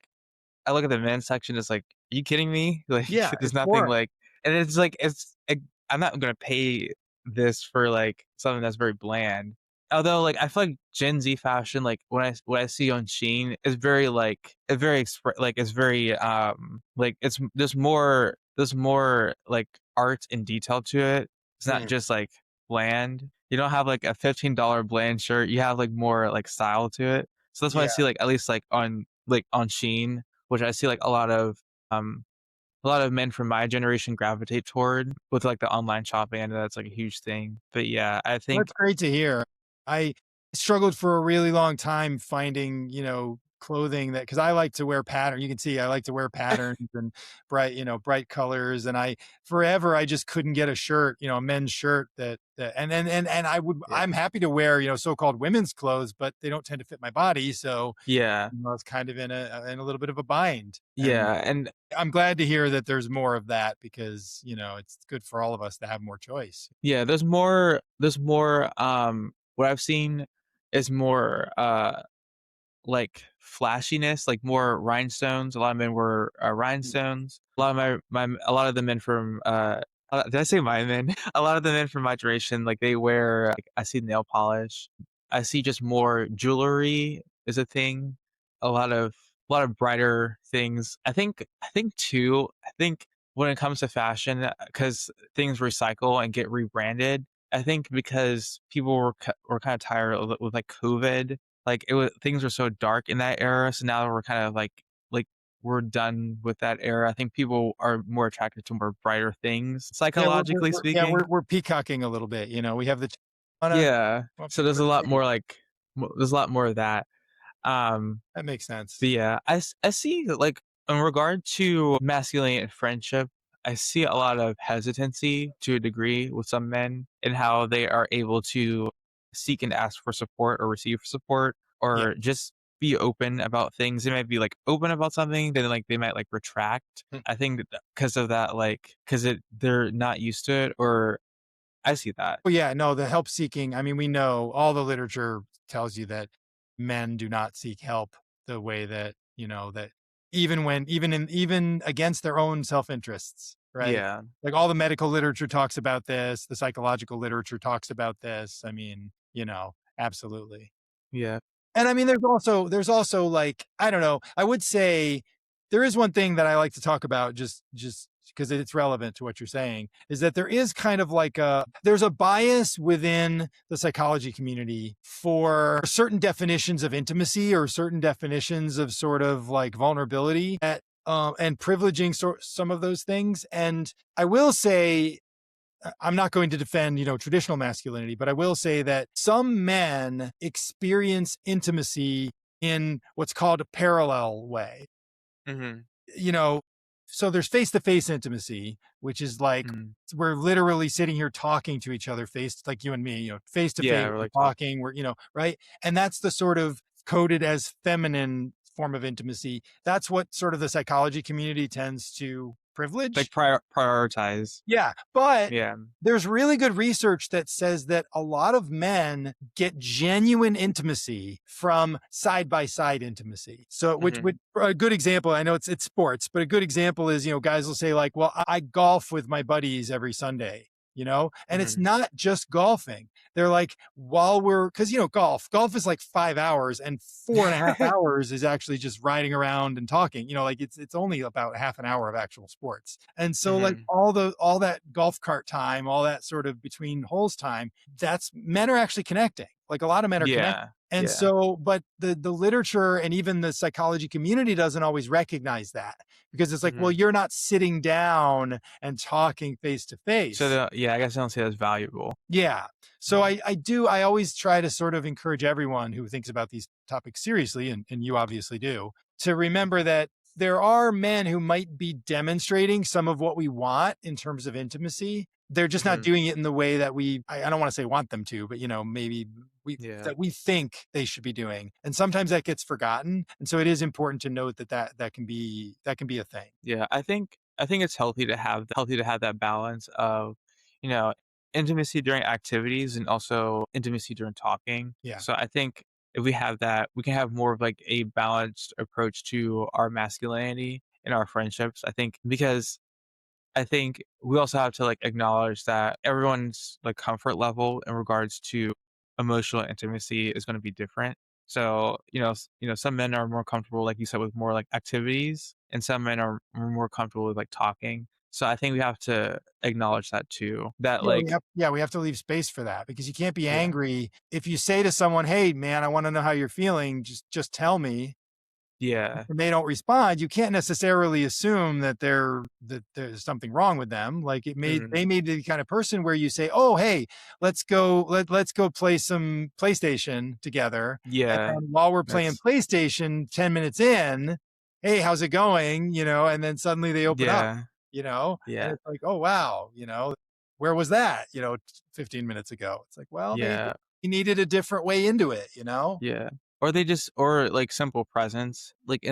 Speaker 1: I look at the men's section, it's like, "Are you kidding me?" Like,
Speaker 2: Yeah,
Speaker 1: there's
Speaker 2: it's
Speaker 1: nothing
Speaker 2: boring.
Speaker 1: like and it's like I'm not gonna pay this for, like, something that's very bland. Although, like, I feel like Gen Z fashion, like, when I see on Shein is very, like it's very it's very, like, there's more, like, art and detail to it. It's not
Speaker 2: Mm,
Speaker 1: just like bland. You don't have like a $15 bland shirt. You have like more like style to it. So that's why I
Speaker 2: yeah.
Speaker 1: see like at least like on Sheen, which I see like um a lot of men from my generation gravitate toward with like the online shopping. I know that's like a huge thing. But yeah, I think
Speaker 2: That's great to hear. I struggled for a really long time finding, clothing that because I like to wear pattern. You can see I like to wear patterns and bright colors. And I just couldn't get a shirt, a men's shirt and
Speaker 1: yeah.
Speaker 2: I'm happy to wear, so-called women's clothes, but they don't tend to fit my body. So,
Speaker 1: Yeah.
Speaker 2: I was kind of in a little bit of a bind. And
Speaker 1: Yeah. And
Speaker 2: I'm glad to hear that there's more of that because, it's good for all of us to have more choice.
Speaker 1: yeah, there's more what I've seen is more like flashiness, like more rhinestones. A lot of men wear rhinestones. A lot of a lot of the men from did I say my men? A lot of the men from my generation, like they wear. Like, I see nail polish. I see just more jewelry is a thing. A lot of brighter things. I think too. I think when it comes to fashion, because things recycle and get rebranded. I think because people were kind of tired with like COVID, like, it was things were so dark in that era, so now we're kind of like, we're done with that era. I think people are more attracted to more brighter things,
Speaker 2: Yeah, we're
Speaker 1: psychologically
Speaker 2: we're yeah,
Speaker 1: speaking.
Speaker 2: we're peacocking a little bit, we have the wanna
Speaker 1: Yeah.
Speaker 2: want
Speaker 1: So
Speaker 2: people
Speaker 1: there's
Speaker 2: to
Speaker 1: a lot
Speaker 2: see.
Speaker 1: more, like there's a lot more of that. Um,
Speaker 2: That makes sense.
Speaker 1: but yeah, I see that, like, in regard to masculinity and friendship, I see a lot of hesitancy to a degree with some men in how they are able to seek and ask for support or receive support
Speaker 2: Yeah.
Speaker 1: or just be open about things. They might be like open about something, then like they might like retract.
Speaker 2: Hmm.
Speaker 1: I think that because of that, like because they're not used to it, or I see that.
Speaker 2: Well, yeah, no, the help seeking, I mean, we know all the literature tells you that men do not seek help the way that, that even against their own self-interests, right?
Speaker 1: Yeah.
Speaker 2: Like all the medical literature talks about this, the psychological literature talks about this. I mean, absolutely.
Speaker 1: Yeah.
Speaker 2: And I mean, there's also like, I don't know, I would say there is one thing that I like to talk about just because it's relevant to what you're saying, is that there is kind of like there's a bias within the psychology community for certain definitions of intimacy or certain definitions of sort of like vulnerability and privileging some of those things. And I will say I'm not going to defend, traditional masculinity, but I will say that some men experience intimacy in what's called a parallel way.
Speaker 1: Hmm.
Speaker 2: You know, so there's face-to-face intimacy, which is like
Speaker 1: Hmm.
Speaker 2: we're literally sitting here talking to each other like you and me, face to
Speaker 1: Yeah.
Speaker 2: face,
Speaker 1: We're
Speaker 2: we're
Speaker 1: like talk.
Speaker 2: talking, right? And that's the sort of coded as feminine form of intimacy. That's what sort of the psychology community tends to
Speaker 1: Like
Speaker 2: privilege.
Speaker 1: prioritize.
Speaker 2: Yeah, but
Speaker 1: Yeah.
Speaker 2: there's really good research that says that a lot of men get genuine intimacy from side by side intimacy. So, which
Speaker 1: Hmm.
Speaker 2: would a good example, I know it's sports, but a good example is, guys will say like, well, I golf with my buddies every Sunday, and it's
Speaker 1: Hmm.
Speaker 2: not just golfing. They're like, because, golf is like 5 hours and 4.5 hours is actually just riding around and talking, like it's only about half an hour of actual sports. And so like
Speaker 1: Hmm.
Speaker 2: all that golf cart time, all that sort of between holes time, that's men are actually connecting. Like a lot of men are connecting.
Speaker 1: Yeah.
Speaker 2: And
Speaker 1: Yeah.
Speaker 2: so, but the literature and even the psychology community doesn't always recognize that because it's like, well,
Speaker 1: Hmm.
Speaker 2: you're not sitting down and talking face to
Speaker 1: So
Speaker 2: face.
Speaker 1: yeah, I guess I don't say that's valuable.
Speaker 2: Yeah. So
Speaker 1: Yeah.
Speaker 2: I always try to sort of encourage everyone who thinks about these topics seriously, and you obviously do, to remember that there are men who might be demonstrating some of what we want in terms of intimacy. They're just not
Speaker 1: Hmm.
Speaker 2: doing it in the way that I don't want to say want them to, but maybe
Speaker 1: Yeah.
Speaker 2: that we think they should be doing. And sometimes that gets forgotten. And so it is important to note that can be a thing.
Speaker 1: Yeah. I think it's healthy to have that balance of, you know, intimacy during activities and also intimacy during talking.
Speaker 2: Yeah.
Speaker 1: So I think if we have that, we can have more of like a balanced approach to our masculinity and our friendships. I think because I think we also have to like acknowledge that everyone's like comfort level in regards to emotional intimacy is going to be different. So, some men are more comfortable, like you said, with more like activities, and some men are more comfortable with like talking. So I think we have to acknowledge that too. That
Speaker 2: Yeah,
Speaker 1: like
Speaker 2: we have to leave space for that because you can't be
Speaker 1: yeah,
Speaker 2: angry. If you say to someone, "Hey, man, I wanna know how you're feeling, just tell me,"
Speaker 1: yeah,
Speaker 2: and they don't respond, you can't necessarily assume that there's something wrong with them. Like,
Speaker 1: mhm,
Speaker 2: they may be the kind of person where you say, "Oh, hey, let's go play some PlayStation together," and
Speaker 1: yeah.
Speaker 2: then while we're playing
Speaker 1: That's
Speaker 2: PlayStation, 10 minutes in, "Hey, how's it going?" And then suddenly they open up,
Speaker 1: yeah,
Speaker 2: and
Speaker 1: yeah,
Speaker 2: it's like, "Oh, wow," "Where was that?" 15 minutes ago. It's like, well, they
Speaker 1: yeah.
Speaker 2: needed a different way into it.
Speaker 1: Yeah. Or they just or, like, simple presence. Like,
Speaker 2: Mm.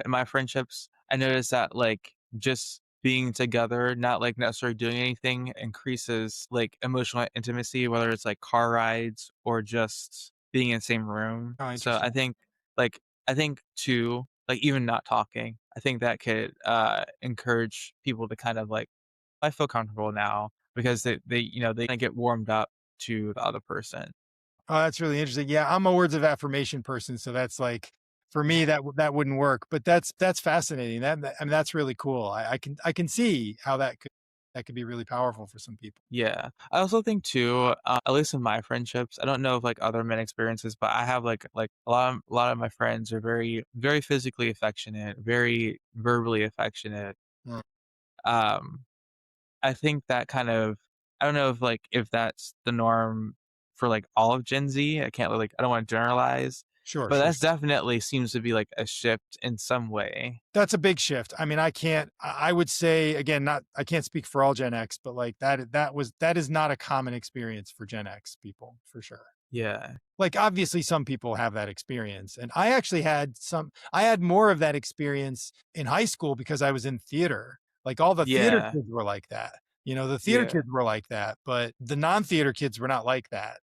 Speaker 1: in my friendships, I noticed that, like, just being together, not, like, necessarily doing anything increases, like, emotional intimacy, whether it's, like, car rides or just being in the same room.
Speaker 2: Oh,
Speaker 1: So
Speaker 2: interesting.
Speaker 1: like, I think too, like, even not talking, I think that could, encourage people to kind of, like, "I feel comfortable now," because they kinda get warmed up to the other person.
Speaker 2: Oh, that's really interesting. Yeah, I'm a words of affirmation person, so that's like for me that wouldn't work. But that's fascinating. I mean, that's really cool. I can see how that could be really powerful for some people.
Speaker 1: Yeah. I also think too, at least in my friendships, I don't know if like other men experiences, but I have like a lot of my friends are very very physically affectionate, very verbally affectionate.
Speaker 2: Mm,
Speaker 1: Um, I think that kind of I don't know if that's the norm for like all of Gen Z. I can't like I don't want to generalize,
Speaker 2: sure,
Speaker 1: but
Speaker 2: sure,
Speaker 1: that's
Speaker 2: sure.
Speaker 1: definitely seems to be like a shift in some way.
Speaker 2: That's a big shift. I mean, I would say again, not I can't speak for all Gen X, but like that is not a common experience for Gen X people for sure.
Speaker 1: Yeah.
Speaker 2: Like, obviously, some people have that experience, and I had more of that experience in high school because I was in theater. Like, all the theater
Speaker 1: Yeah.
Speaker 2: kids were like that. The theater
Speaker 1: Yeah.
Speaker 2: kids were like that, but the non-theater kids were not like that.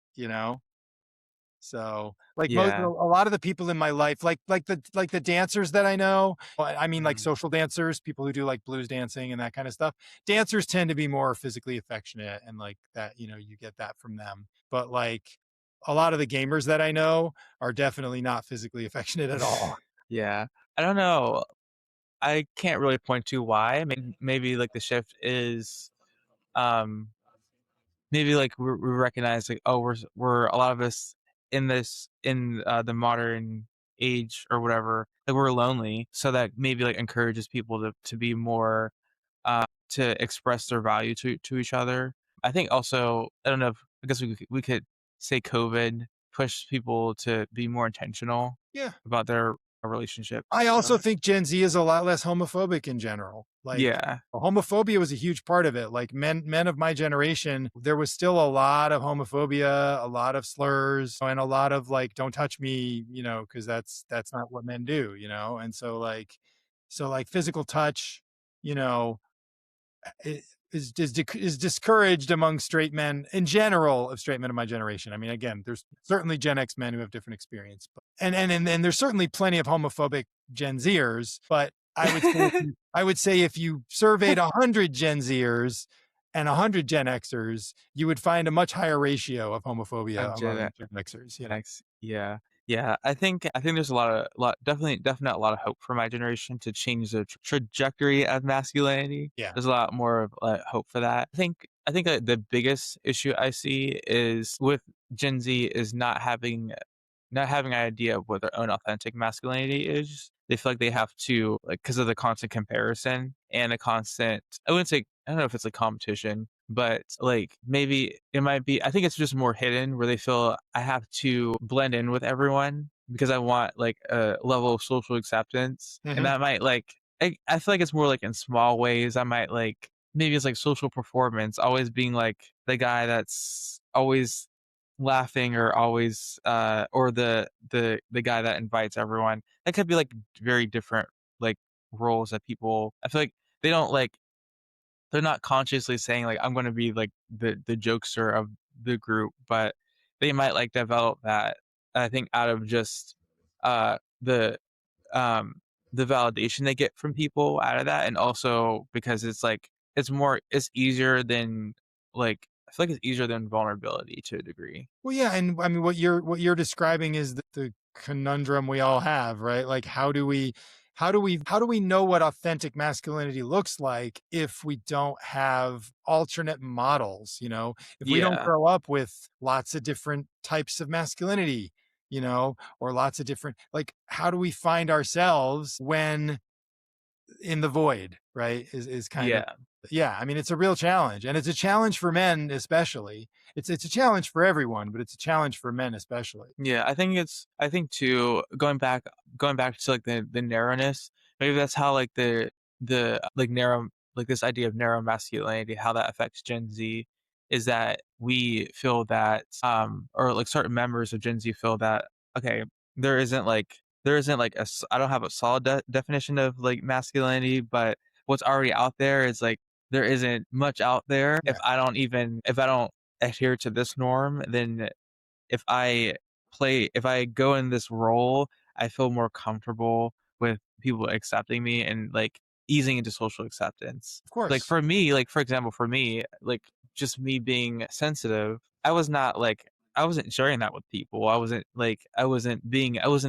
Speaker 2: So, like, a
Speaker 1: Yeah.
Speaker 2: lot of the people in my life, like the dancers that I know, I mean, like,
Speaker 1: Mhm.
Speaker 2: social dancers, people who do, like, blues dancing and that kinda stuff. Dancers tend to be more physically affectionate and, like, that you get that from them. But, like, a lot of the gamers that I know are definitely not physically affectionate at all.
Speaker 1: Yeah. I don't know. I can't really point to why. Maybe like the shift is, um, maybe like we recognize like, oh, we're a lot of us in the modern age or whatever, like we're lonely. So that maybe like encourages people to be more, to express their value to each other. I think also, I don't know if, I guess we could say COVID pushed people to be more intentional
Speaker 2: Yeah.
Speaker 1: about their relationships.
Speaker 2: I
Speaker 1: So
Speaker 2: also think Gen Z is a lot less homophobic in general. Like,
Speaker 1: yeah.
Speaker 2: homophobia was a huge part of it. Like, men of my generation, there was still a lot of homophobia, a lot of slurs, and a lot of like, "Don't touch me," because that's not what men do. And so like physical touch, you know, I is discouraged among straight men in general of straight men of my generation. I mean, again, there's certainly Gen X men who have different experience, but and there's certainly plenty of homophobic Gen Zers. But I would say if you surveyed 100 Gen Zers and 100 Gen Xers, you would find a much higher ratio of
Speaker 1: Of
Speaker 2: homophobia
Speaker 1: Gen
Speaker 2: among Gen Xers.
Speaker 1: X, yeah. Yeah, I think there's a lot definitely a lot of hope for my generation to change the trajectory of masculinity.
Speaker 2: Yeah.
Speaker 1: There's a lot more of, hope for that. I think, the biggest issue I see is with Gen Z is not having an idea of what their own authentic masculinity is. They feel like they have to, like, because of the constant comparison and a constant, I wouldn't say, I don't know if it's like competition, but like maybe it might be, I think it's just more hidden where they feel I have to blend in with everyone because I want like a level of social acceptance. And
Speaker 2: Mhm.
Speaker 1: that might like, I feel like it's more like in small ways. I might like, maybe it's like social performance, always being like the guy that's always laughing or always or the guy that invites everyone. That could be like very different like roles that people, I feel like they don't like, they're not consciously saying like I'm gonna be like the jokester of the group, but they might like develop that, I think, out of just uh the um the validation they get from people out of that, and also because it's like it's easier than like, I feel like it's easier than vulnerability to a degree.
Speaker 2: Well, yeah, and I mean, what you're describing is the conundrum we all have, right? Like, how do we know what authentic masculinity looks like if we don't have alternate models, if we don't
Speaker 1: Yeah.
Speaker 2: grow up with lots of different types of masculinity, or lots of different, like, how do we find ourselves when in the void, right? Is kind of,
Speaker 1: Yeah.
Speaker 2: yeah, I mean, it's a real challenge, and it's a challenge for men especially. It's a challenge for everyone, but it's a challenge for men especially.
Speaker 1: Yeah, I think too, going back to like the narrowness, maybe that's how like the like narrow like this idea of narrow masculinity, how that affects Gen Z is that we feel that or like certain members of Gen Z feel that okay, there isn't like I don't have a solid definition of like masculinity, but what's already out there is like there isn't much out there.
Speaker 2: Yeah,
Speaker 1: If I don't adhere to this norm, then if I go in this role, I feel more comfortable with people accepting me and, like, easing into social acceptance.
Speaker 2: of course.
Speaker 1: Like, for example, for me, like, just me being sensitive, I wasn't sharing that with people. I wasn't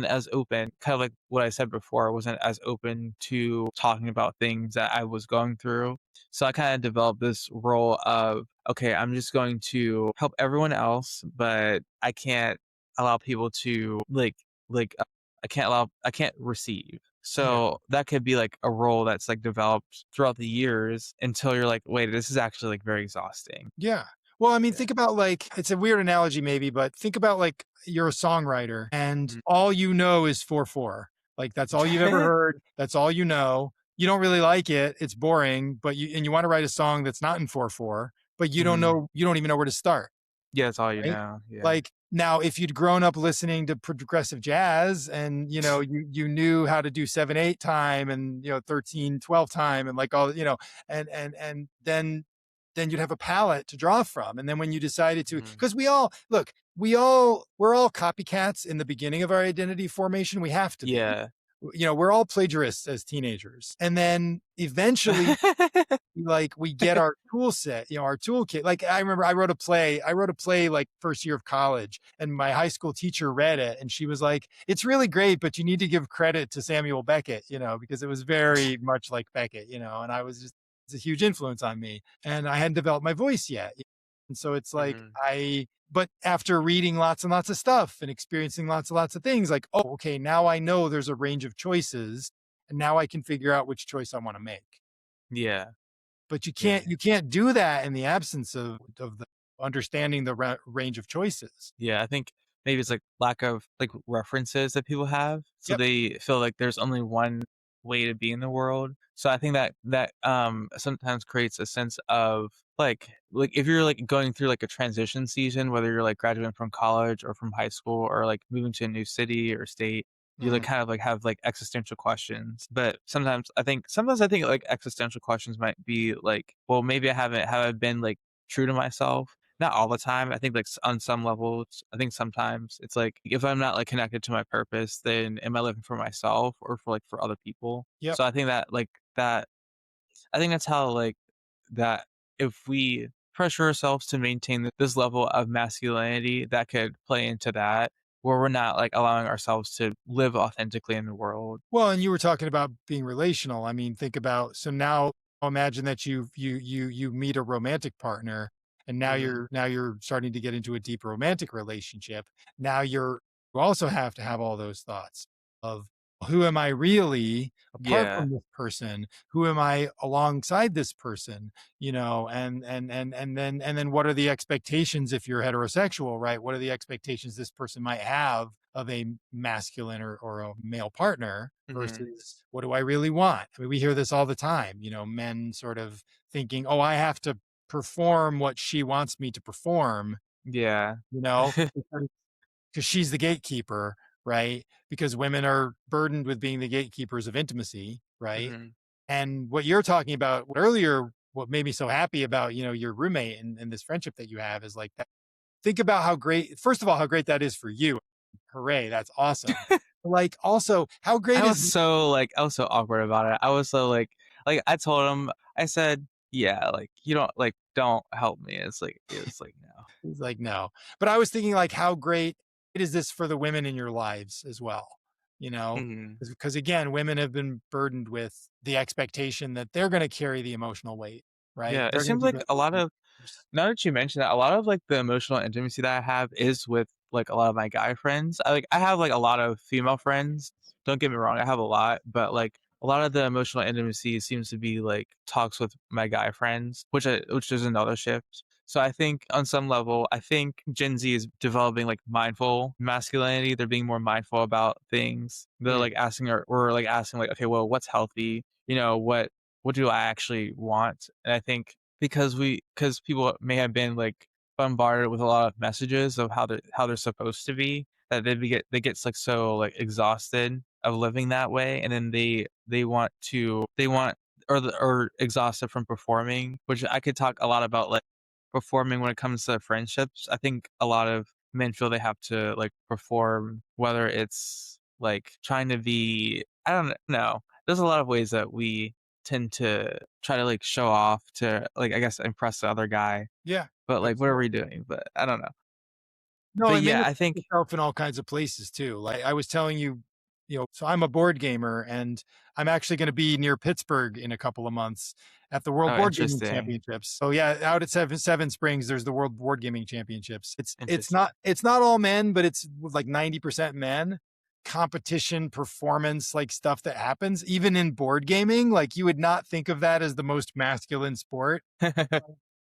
Speaker 1: as open, kind of like what I said before, I wasn't as open to talking about things that I was going through. So I kinda developed this role of, "Okay, I'm just going to help everyone else, but I can't allow people to like, uh, I can't receive."
Speaker 2: Yeah.
Speaker 1: So that could be, like, a role that's, like, developed throughout the years until you're like, "Wait, this is actually, like, very exhausting."
Speaker 2: Yeah. Well, I mean,
Speaker 1: Yeah.
Speaker 2: think about, like, it's a weird analogy maybe, but think about, like, you're a songwriter and
Speaker 1: Mhm.
Speaker 2: all you know is 4/4. Like, that's all you've ever heard. That's all you know. You don't really like it. It's boring, but you want to write a song that's not in 4/4, but
Speaker 1: Mhm.
Speaker 2: you don't even know where to start,
Speaker 1: Yeah, that's all you
Speaker 2: right?
Speaker 1: know, yeah.
Speaker 2: Like, now if you'd grown up listening to progressive jazz and, you knew how to do 7/8 time and, 13/12 time and like all, and then you'd have a palette to draw from. And then when you decided to,
Speaker 1: Mhm.
Speaker 2: because we're all copycats in the beginning of our identity formation. We have to be.
Speaker 1: Yeah.
Speaker 2: We're all plagiarists as teenagers. And then eventually, like, we get our tool set, our toolkit. Like, I remember I wrote a play like first year of college, and my high school teacher read it and she was like, "It's really great, but you need to give credit to Samuel Beckett, because it was very much like Beckett, and it's a huge influence on me. And I hadn't developed my voice yet. And so it's like
Speaker 1: Mhm.
Speaker 2: but after reading lots and lots of stuff and experiencing lots and lots of things, like, oh, okay, now I know there's a range of choices, and now I can figure out which choice I want to make.
Speaker 1: Yeah,
Speaker 2: But you
Speaker 1: yeah.
Speaker 2: can't do that in the absence of the understanding the range of choices.
Speaker 1: Yeah, I think maybe it's like lack of like references that people have, so
Speaker 2: Yep.
Speaker 1: they feel like there's only one way to be in the world. So I think that sometimes creates a sense of like if you're like going through like a transition season, whether you're like graduating from college or from high school or like moving to a new city or state, you like
Speaker 2: Mhm.
Speaker 1: kind of like have like existential questions. But sometimes I think like existential questions might be like, well, maybe have I been like true to myself? Not all the time. I think, like, on some levels, I think sometimes it's like, if I'm not, like, connected to my purpose, then am I living for myself or for, like, for other people?
Speaker 2: Yep.
Speaker 1: So I think I think that's how, like, that if we pressure ourselves to maintain this level of masculinity, that could play into that, where we're not, like, allowing ourselves to live authentically in the world.
Speaker 2: Well, and you were talking about being relational. I mean, think about, so now imagine that you meet a romantic partner, and
Speaker 1: Mhm.
Speaker 2: now you're starting to get into a deep romantic relationship. Now you also have to have all those thoughts of, who am I really apart
Speaker 1: Yeah.
Speaker 2: from this person? Who am I alongside this person? And then what are the expectations if you're heterosexual, right? What are the expectations this person might have of a masculine or a male partner
Speaker 1: Mhm.
Speaker 2: versus what do I really want? I mean, we hear this all the time, men sort of thinking, oh, I have to perform what she wants me to perform,
Speaker 1: Yeah.
Speaker 2: you know, because she's the gatekeeper, right? Because women are burdened with being the gatekeepers of intimacy, right?
Speaker 1: Mhm.
Speaker 2: And what you're talking about earlier, what made me so happy about, your roommate and this friendship that you have is like that. Think about how great, first of all, how great that is for you. Hooray, that's awesome. But, like, also, how great is
Speaker 1: I was so awkward about it. I was so I told him, I said, "Yeah, like, you don't help me." It's like, "No."
Speaker 2: he's like, no. But I was thinking, like, how great it is this for the women in your lives as well. you know,
Speaker 1: Mhm.
Speaker 2: because again, women have been burdened with the expectation that they're going to carry the emotional weight, right?
Speaker 1: Yeah, it
Speaker 2: They're going to
Speaker 1: seems
Speaker 2: be
Speaker 1: like
Speaker 2: the
Speaker 1: a lot of
Speaker 2: leaders.
Speaker 1: now that you mention that, a lot of, like, the emotional intimacy that I have is with, like, a lot of my guy friends. I have, like, a lot of female friends, don't get me wrong, I have a lot, but, like, a lot of the emotional intimacy seems to be, like, talks with my guy friends, which is another shift. So I think on some level, I think Gen Z is developing, like, mindful masculinity, they're being more mindful about things. They're,
Speaker 2: Mm,
Speaker 1: like, asking or like, asking, like, "Okay, well, what's healthy?" You know, what do I actually want? And I think because people may have been like bombarded with a lot of messages of how they're supposed to be that they get like so like exhausted of living that way, and then they want or exhausted from performing, which I could talk a lot about like performing when it comes to friendships. I think a lot of men feel they have to like perform, whether it's like trying to be I don't know. There's a lot of ways that we tend to try to, like, show off to, like, I guess, impress the other guy,
Speaker 2: yeah,
Speaker 1: but, like, what are
Speaker 2: absolutely.
Speaker 1: we doing? But I don't know.
Speaker 2: No,
Speaker 1: But,
Speaker 2: it
Speaker 1: yeah, I
Speaker 2: manifests
Speaker 1: think
Speaker 2: itself in all kinds of places too. Like I was telling you, so I'm a board gamer and I'm actually going to be near Pittsburgh in a couple of months at the World
Speaker 1: oh,
Speaker 2: Board Gaming
Speaker 1: interesting,
Speaker 2: Championships. So yeah, out at Seven Springs, there's the World Board Gaming Championships.
Speaker 1: interesting.
Speaker 2: It's not all men, but it's like 90% men. Competition, performance, like stuff that happens, even in board gaming. Like you would not think of that as the most masculine sport.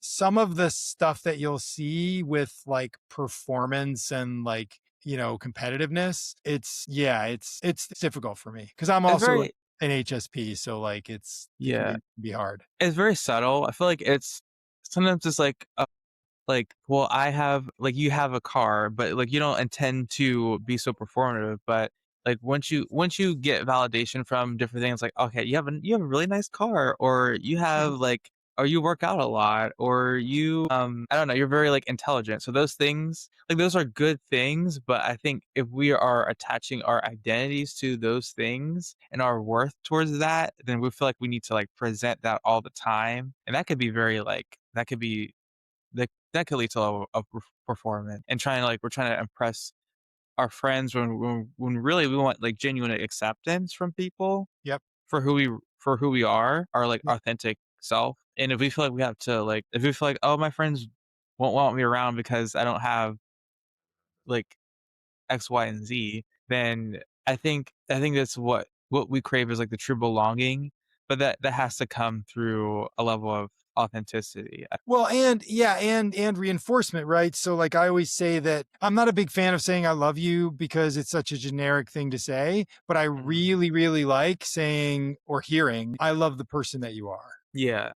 Speaker 2: Some of the stuff that you'll see with like performance and like competitiveness, it's difficult for me because I'm
Speaker 1: It's
Speaker 2: also
Speaker 1: very
Speaker 2: an HSP, so like it can
Speaker 1: yeah,
Speaker 2: be hard.
Speaker 1: it's very subtle. I feel like it's sometimes it's like, well, I have like, you have a car, but, like, you don't intend to be so performative, but, like, once you get validation from different things, like, okay, you have a really nice car, or you have, like or you work out a lot, or I don't know, you're very, like, intelligent. So those things, like, those are good things, but I think if we are attaching our identities to those things and our worth towards that, then we feel like we need to, like, present that all the time, and that could be very, like that could be that could lead to a level of performance and trying to like we're trying to impress our friends when really we want like genuine acceptance from people
Speaker 2: Yep.
Speaker 1: for who we are, our like
Speaker 2: Yep.
Speaker 1: authentic self. And if we feel like we have to like if we feel like, oh, my friends won't want me around because I don't have like X, Y, and Z, then I think that's what we crave is like the true belonging, but that has to come through a level of authenticity.
Speaker 2: Well, and yeah, and reinforcement, right? So like I always say that I'm not a big fan of saying I love you because it's such a generic thing to say, but I
Speaker 1: Mhm.
Speaker 2: really really like saying or hearing I love the person that you are.
Speaker 1: Yeah.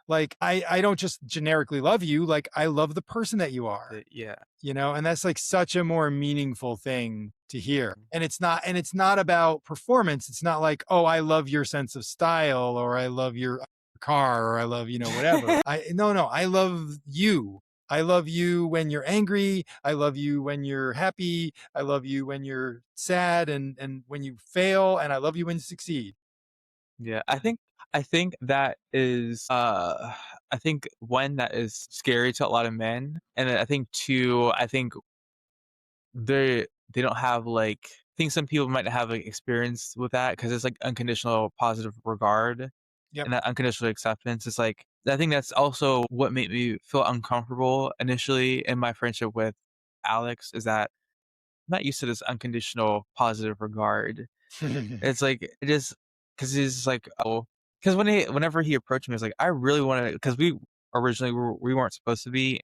Speaker 2: Like I don't just generically love you, like I love the person that you are.
Speaker 1: Yeah.
Speaker 2: And that's like such a more meaningful thing to hear. And it's not about performance. It's not like, oh, I love your sense of style or I love your car or I love, whatever. I no, no, I love you. I love you when you're angry. I love you when you're happy. I love you when you're sad and when you fail. And I love you when you succeed.
Speaker 1: Yeah, I think that is, I think, 1, that is scary to a lot of men, and then I think 2, I think they don't have, like I think some people might not have, like, experience with that because it's, like, unconditional positive regard,
Speaker 2: Yep.
Speaker 1: and that unconditional acceptance is, like I think that's also what made me feel uncomfortable initially in my friendship with Alex, is that I'm not used to this unconditional positive regard. It's like it just because he's like, oh, because whenever he approached me, I was like, I really wanted because we originally we weren't supposed to be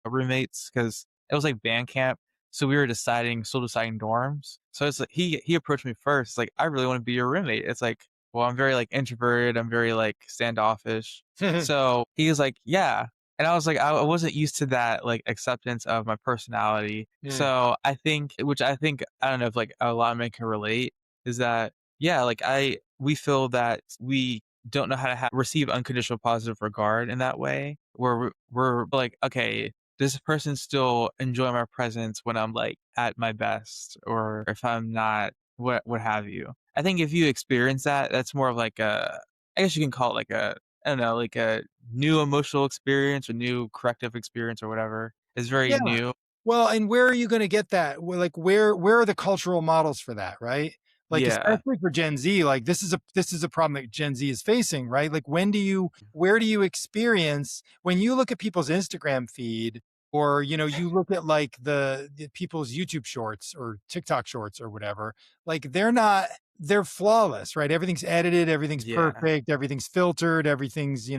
Speaker 1: roommates because it was like band camp, so we were still deciding dorms. So it's like he approached me first. It's like I really want to be your roommate. It's like, well, I'm very like introverted. I'm very like standoffish. So he was like, yeah. And I was like, I wasn't used to that like acceptance of my personality.
Speaker 2: Mm.
Speaker 1: So I think, I don't know if like a lot of men can relate, is that yeah, like we feel that we don't know how to receive unconditional positive regard in that way, where we're like, okay, does this person still enjoy my presence when I'm like at my best, or if I'm not, what have you? I think if you experience that, that's more of like I guess you can call it like I don't know, like a new emotional experience or new corrective experience or whatever. It's very
Speaker 2: Yeah.
Speaker 1: new.
Speaker 2: Well, and where are you going to get that? Like where are the cultural models for that, right? Like,
Speaker 1: Yeah.
Speaker 2: especially for Gen Z, like this is a problem that Gen Z is facing, right? Like, where do you experience when you look at people's Instagram feed, or you look at like the people's YouTube shorts or TikTok shorts or whatever, like they're flawless, right? Everything's edited, everything's
Speaker 1: Yeah.
Speaker 2: perfect, everything's filtered, everything's,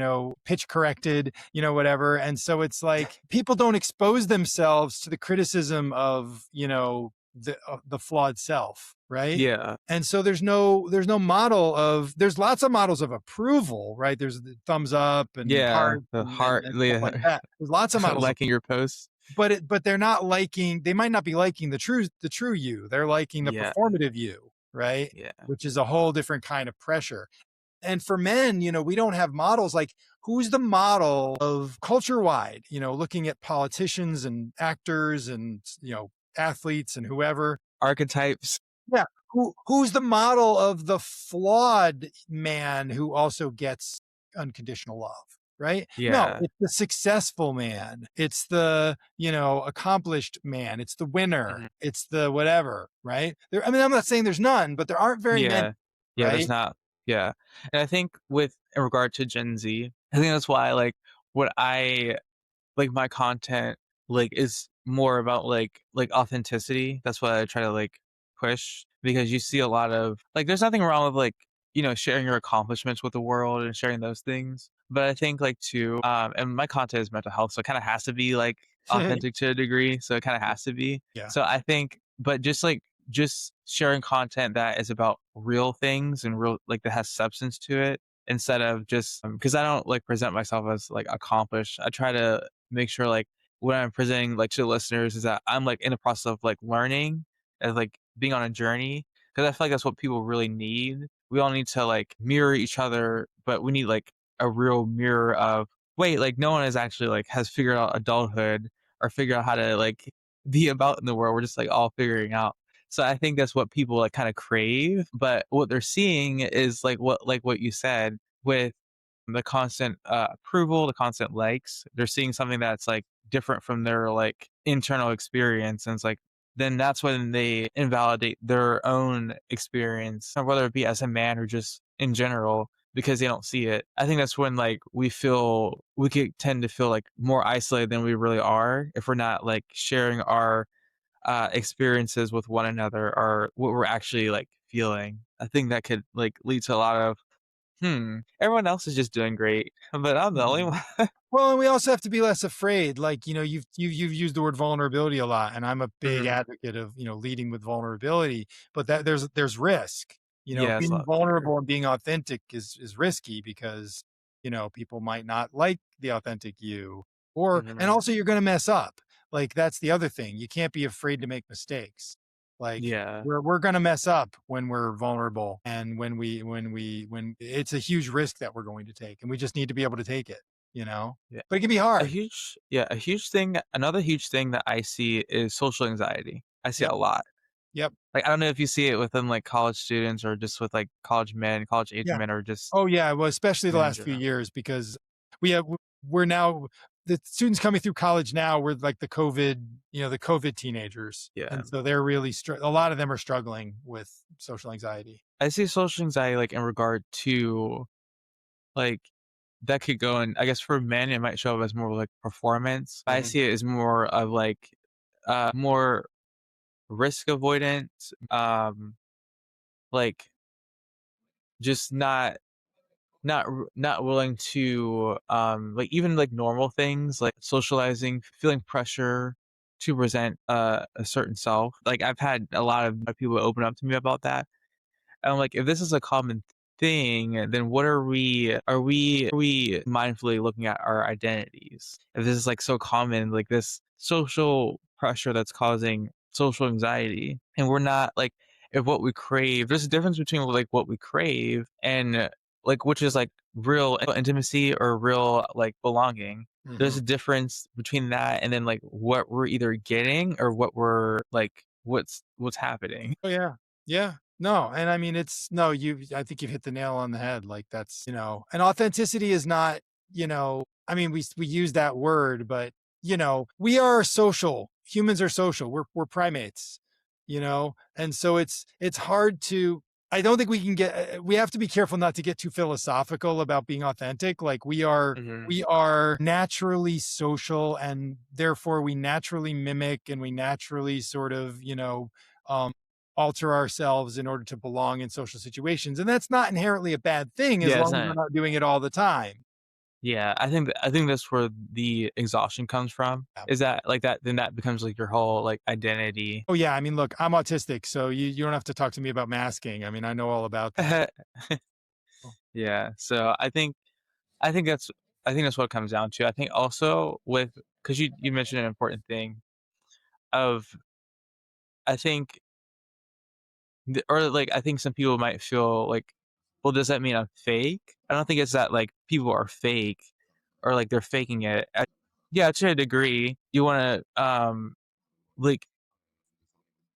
Speaker 2: pitch corrected, whatever. And so it's like people don't expose themselves to the criticism of, the flawed self, right?
Speaker 1: Yeah.
Speaker 2: And so there's no model of there's lots of models of approval, right? There's the thumbs up and
Speaker 1: Yeah.
Speaker 2: hearts
Speaker 1: The heart,
Speaker 2: and stuff like
Speaker 1: yeah.
Speaker 2: that. There's lots of models of,
Speaker 1: Liking your posts.
Speaker 2: but they're not liking, they might not be liking the true you. They're liking the
Speaker 1: Yeah.
Speaker 2: performative you, right?
Speaker 1: Yeah.
Speaker 2: Which is a whole different kind of pressure. And for men, we don't have models. Like, who's the model of culture wide, looking at politicians and actors and, athletes and whoever.
Speaker 1: Archetypes.
Speaker 2: Yeah. Who's the model of the flawed man who also gets unconditional love? Right? No,
Speaker 1: Yeah.
Speaker 2: it's the successful man. It's the, accomplished man. It's the winner.
Speaker 1: Mhm.
Speaker 2: It's the whatever, right? I mean, I'm not saying there's none, but there aren't very many,
Speaker 1: Yeah. Yeah, there's
Speaker 2: right?
Speaker 1: not. Yeah. And I think with in regard to Gen Z, I think that's why, like, what I like my content, like, is more about, like, authenticity. That's what I try to, like, push because you see a lot of like, there's nothing wrong with, like, sharing your accomplishments with the world and sharing those things. But I think, like, too, and my content is mental health, so it kinda has to be, like, authentic to a degree, so it kinda has to be.
Speaker 2: Yeah.
Speaker 1: So I think but just sharing content that is about real things and real like, that has substance to it instead of just because I don't, like, present myself as, like, accomplished. I try to make sure, like, what I'm presenting, like, to the listeners is that I'm, like, in the process of, like, learning and, like, being on a journey because I feel like that's what people really need. We all need to, like, mirror each other, but we need, like, a real mirror of, wait, like, no one is actually, like, has figured out adulthood or figured out how to, like, be about in the world. We're just, like, all figuring out. So I think that's what people, like, kinda crave, but what they're seeing is, like what you said with the constant, approval, the constant likes. They're seeing something that's, like, different from their, like, internal experience, and it's like, then that's when they invalidate their own experience, whether it be as a man or just in general, because they don't see it. I think that's when, like, we could tend to feel, like, more isolated than we really are if we're not, like, sharing our experiences with one another or what we're actually like feeling. I think that could like lead to a lot of, everyone else is just doing great, but I'm the only
Speaker 2: Mhm.
Speaker 1: one.
Speaker 2: Well, and we also have to be less afraid. Like, you've used the word vulnerability a lot, and I'm a big
Speaker 1: Mhm.
Speaker 2: advocate of, leading with vulnerability, but that there's risk.
Speaker 1: Yeah, it's a
Speaker 2: Being
Speaker 1: lot of fear.
Speaker 2: vulnerable and being authentic is risky because, people might not like the authentic you, and
Speaker 1: Mhm.
Speaker 2: also you're going to mess up. Like, that's the other thing. You can't be afraid to make mistakes. Like,
Speaker 1: Yeah,
Speaker 2: we're going to mess up when we're vulnerable, and when it's a huge risk that we're going to take, and we just need to be able to take it,
Speaker 1: yeah.
Speaker 2: but it can be hard.
Speaker 1: A huge thing. Another huge thing that I see is social anxiety. I see it
Speaker 2: Yep.
Speaker 1: a lot.
Speaker 2: Yep.
Speaker 1: Like I don't know if you see it within like college students or just with like college men, college age
Speaker 2: Yeah.
Speaker 1: men, or just
Speaker 2: Oh, yeah. Well, especially the
Speaker 1: men in
Speaker 2: last few
Speaker 1: general.
Speaker 2: years, because we have we're now the students coming through college now, we're like the COVID teenagers.
Speaker 1: Yeah,
Speaker 2: And so they're really a lot of them are struggling with social anxiety.
Speaker 1: I see social anxiety like in regard to like, that could go in I guess for men, it might show up as more like performance. I
Speaker 2: Mhm.
Speaker 1: see it as more of like, more risk avoidance, like, just not willing to, like, even, like, normal things, like socializing, feeling pressure to present, a certain self. Like, I've had a lot of people open up to me about that. And I'm like, if this is a common thing, then what are we mindfully looking at our identities? If this is like so common, like this social pressure that's causing social anxiety, and we're not like if what we crave, there's a difference between like what we crave and like which is like real intimacy or real like belonging. There's
Speaker 2: Mhm.
Speaker 1: a difference between that and then like what we're either getting or what we're like what's happening.
Speaker 2: Oh, yeah. Yeah. No, and I mean, I think you've hit the nail on the head. Like, that's, and authenticity is not, I mean, we use that word, but, we are social. Humans are social. We're primates. And so it's hard to, I don't think we can we have to be careful not to get too philosophical about being authentic. Like
Speaker 1: Hmm.
Speaker 2: we are naturally social, and therefore we naturally mimic, and we naturally sort of, um, alter ourselves in order to belong in social situations. And that's not inherently a bad thing as
Speaker 1: Yeah, it's
Speaker 2: long as we're
Speaker 1: not.
Speaker 2: not doing it all the time.
Speaker 1: Yeah, I think that's where the exhaustion comes from.
Speaker 2: Yeah.
Speaker 1: Is that like that? Then that becomes like your whole like identity.
Speaker 2: Oh yeah, I mean, look, I'm autistic, so you don't have to talk to me about masking. I mean, I know all about that.
Speaker 1: Yeah. So I think that's I think that's what it comes down to. I think also with because you mentioned an important thing of I think or like I think some people might feel like, well, does that mean I'm fake? I don't think it's that like people are fake or like they're faking it. Yeah, to a degree, you want to like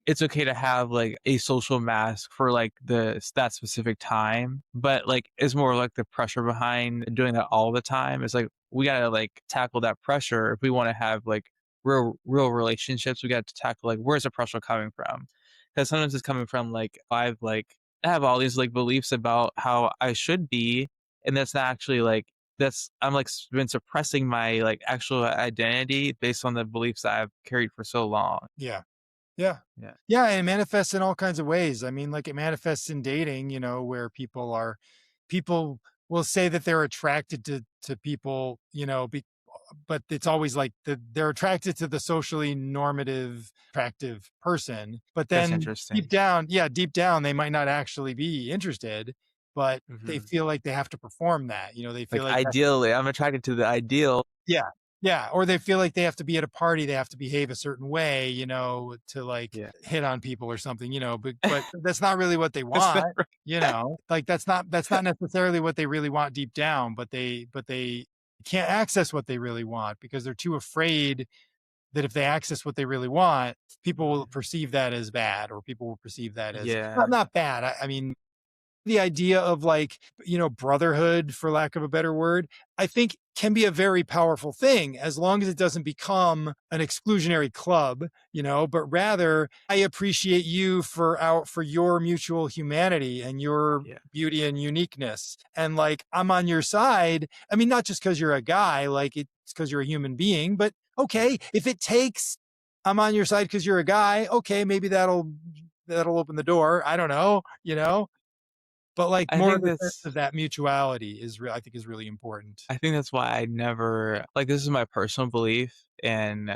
Speaker 1: it's okay to have like a social mask for like that specific time, but like it's more like the pressure behind doing that all the time. It's like we gotta like tackle that pressure if we want to have like real relationships. We got to tackle like where's the pressure coming from? Because sometimes it's coming from like I have all these like beliefs about how I should be, and that's not actually like that's I'm like been suppressing my like actual identity based on the beliefs that I've carried for so long.
Speaker 2: Yeah. Yeah.
Speaker 1: Yeah.
Speaker 2: Yeah, and it manifests in all kinds of ways. I mean, like it manifests in dating, where people will say that they're attracted to people, but it's always like they're attracted to the socially normative, attractive person. But
Speaker 1: That's
Speaker 2: then deep
Speaker 1: interesting.
Speaker 2: down, yeah, deep down, they might not actually be interested, but they
Speaker 1: Mhm.
Speaker 2: feel like they have to perform that. They feel
Speaker 1: Like,
Speaker 2: like
Speaker 1: ideally, I'm attracted to the ideal.
Speaker 2: yeah. Yeah, or they feel like they have to be at a party, they have to behave a certain way, to, like,
Speaker 1: Yeah.
Speaker 2: hit on people or something, but that's not really what they
Speaker 1: That's not
Speaker 2: want,
Speaker 1: right.
Speaker 2: Like, that's not necessarily what they really want deep down, but they can't access what they really want because they're too afraid that if they access what they really want, people will
Speaker 1: Mhm.
Speaker 2: perceive that as bad, or people will perceive that as not
Speaker 1: Yeah.
Speaker 2: not bad, I mean, the idea of like, brotherhood, for lack of a better word, I think can be a very powerful thing as long as it doesn't become an exclusionary club, but rather I appreciate you for your mutual humanity and your
Speaker 1: Yeah.
Speaker 2: beauty and uniqueness. And like, I'm on your side. I mean, not just because you're a guy, like it's because you're a human being, but okay,
Speaker 1: Mhm.
Speaker 2: if it takes, I'm on your side because you're a guy. Okay, maybe that'll open the door. I don't know, but, like,
Speaker 1: I
Speaker 2: more of
Speaker 1: think
Speaker 2: the sense
Speaker 1: that's
Speaker 2: of that mutuality I think is really important.
Speaker 1: I think that's why I never like, this is my personal belief, and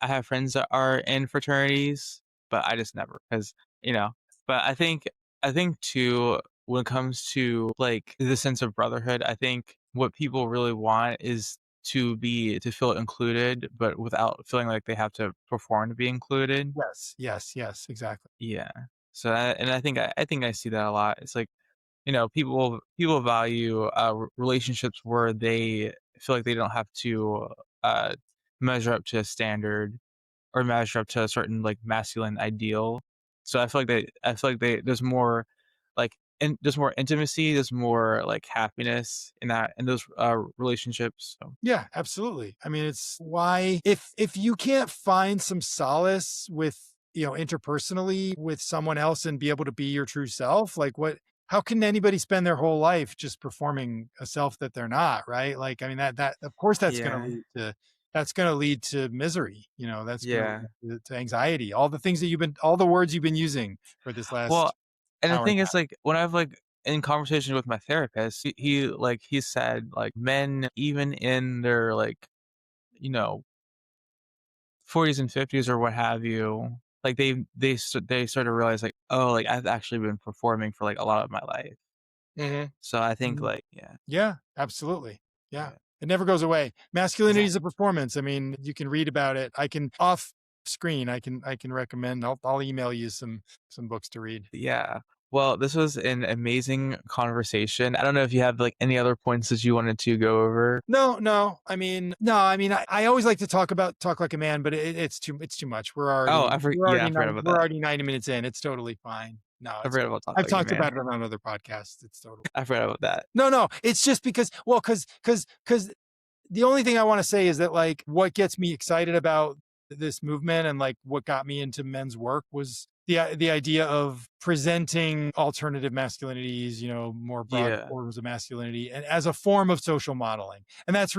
Speaker 1: I have friends that are in fraternities, but I just never because you know, but I think too, when it comes to, like, the sense of brotherhood, I think what people really want is to feel included, but without feeling like they have to perform to be included.
Speaker 2: Yes, yes, yes, exactly.
Speaker 1: Yeah. So, and I think I see that a lot. It's like, people value, relationships where they feel like they don't have to, uh, measure up to a standard or measure up to a certain, like, masculine ideal. So I feel like there's more, like, there's more intimacy, there's more, like, happiness in those, relationships, so
Speaker 2: Yeah, absolutely. I mean, it's why if you can't find some solace with, interpersonally with someone else and be able to be your true self, like how can anybody spend their whole life just performing a self that they're not, right? Like, I mean, that of course
Speaker 1: yeah.
Speaker 2: that's going to lead to misery, that's going to
Speaker 1: Yeah.
Speaker 2: lead to anxiety, all the words you've been using for this
Speaker 1: Well,
Speaker 2: last
Speaker 1: and the
Speaker 2: hour and
Speaker 1: thing
Speaker 2: a
Speaker 1: is,
Speaker 2: half.
Speaker 1: like, when I've, like in conversation with my therapist, he said, like, men, even in their, like, you know, 40s and 50s or what have you, like, they start to realize, like, "Oh, like, I've actually been performing for, like, a lot of my life."
Speaker 2: Mhm.
Speaker 1: So I think,
Speaker 2: Mhm.
Speaker 1: like yeah,
Speaker 2: Yeah, absolutely. Yeah.
Speaker 1: yeah,
Speaker 2: It never goes away. Masculinity is a
Speaker 1: exactly.
Speaker 2: performance. I mean, you can read about it. I can off screen, I can recommend. I'll email you some books to read.
Speaker 1: Yeah. Well, this was an amazing conversation. I don't know if you have, like, any other points that you wanted to go over?
Speaker 2: No, no. I mean, I always like to talk like a man, but it's too much.
Speaker 1: Oh, I for yeah, I forgot about
Speaker 2: We're
Speaker 1: that.
Speaker 2: already 90 minutes in. It's totally fine. No,
Speaker 1: I
Speaker 2: it's
Speaker 1: forgot about Talk
Speaker 2: I've
Speaker 1: Like a
Speaker 2: talked
Speaker 1: Man.
Speaker 2: about it on other podcasts. It's totally
Speaker 1: I forgot about that.
Speaker 2: no, no. It's just because, well, because the only thing I want to say is that like what gets me excited about this movement and like what got me into men's work was the idea of presenting alternative masculinities, more broad
Speaker 1: Yeah.
Speaker 2: forms of masculinity, and as a form of social modeling. And that's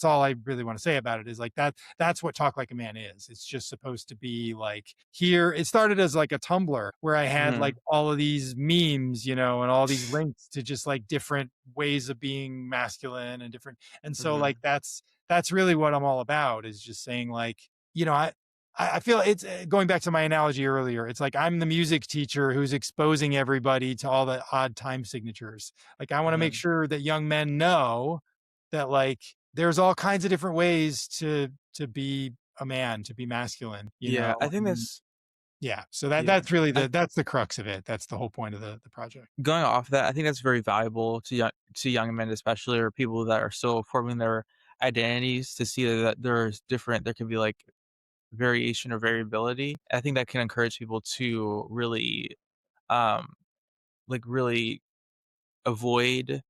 Speaker 2: all I really want to say about it, is like that's what Talk Like a Man is. It's just supposed to be like, here it started as like a Tumblr where I had like
Speaker 1: Mhm.
Speaker 2: all of these memes, and all these links to just like different ways of being masculine and different. And so like
Speaker 1: Mhm.
Speaker 2: that's really what I'm all about, is just saying like, you know, I feel it's going back to my analogy earlier. It's like I'm the music teacher who's exposing everybody to all the odd time signatures. Like I want to make
Speaker 1: Mhm.
Speaker 2: sure that young men know that like there's all kinds of different ways to be a man, to be masculine,
Speaker 1: Yeah, I think
Speaker 2: and
Speaker 1: that's
Speaker 2: yeah. So
Speaker 1: yeah.
Speaker 2: that's really
Speaker 1: I
Speaker 2: that's the crux of it. That's the whole point of the project.
Speaker 1: Going off that, I think that's very valuable to young men, especially, or people that are still forming their identities, to see that there can be, like, variation or variability. I think that can encourage people to really, um, really avoid,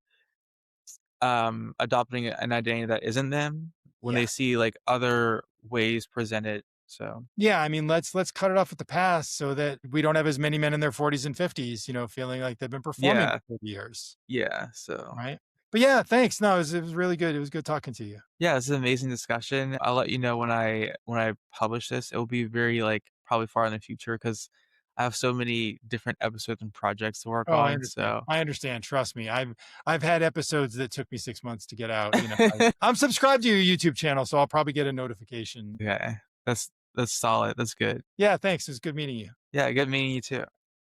Speaker 1: adopting an identity that isn't them when
Speaker 2: Yeah.
Speaker 1: they see, like, other ways presented, so
Speaker 2: Yeah, I mean, let's cut it off at the pass so that we don't have as many men in their 40s and 50s, feeling like they've been performing
Speaker 1: yeah,
Speaker 2: for 30 years.
Speaker 1: yeah, so
Speaker 2: Right. But yeah, thanks. No, it was really good. It was good talking to you.
Speaker 1: yeah, this is an amazing discussion. I'll let you know when I publish this. It will be very, like, probably far in the future because I have so many different episodes and projects to work
Speaker 2: Oh, I
Speaker 1: on,
Speaker 2: understand.
Speaker 1: so
Speaker 2: I understand. Trust me. I've had episodes that took me 6 months to get out. I'm subscribed to your YouTube channel, so I'll probably get a notification.
Speaker 1: Okay. That's solid, that's good.
Speaker 2: Yeah, thanks. It was good meeting you.
Speaker 1: Yeah, good meeting you too.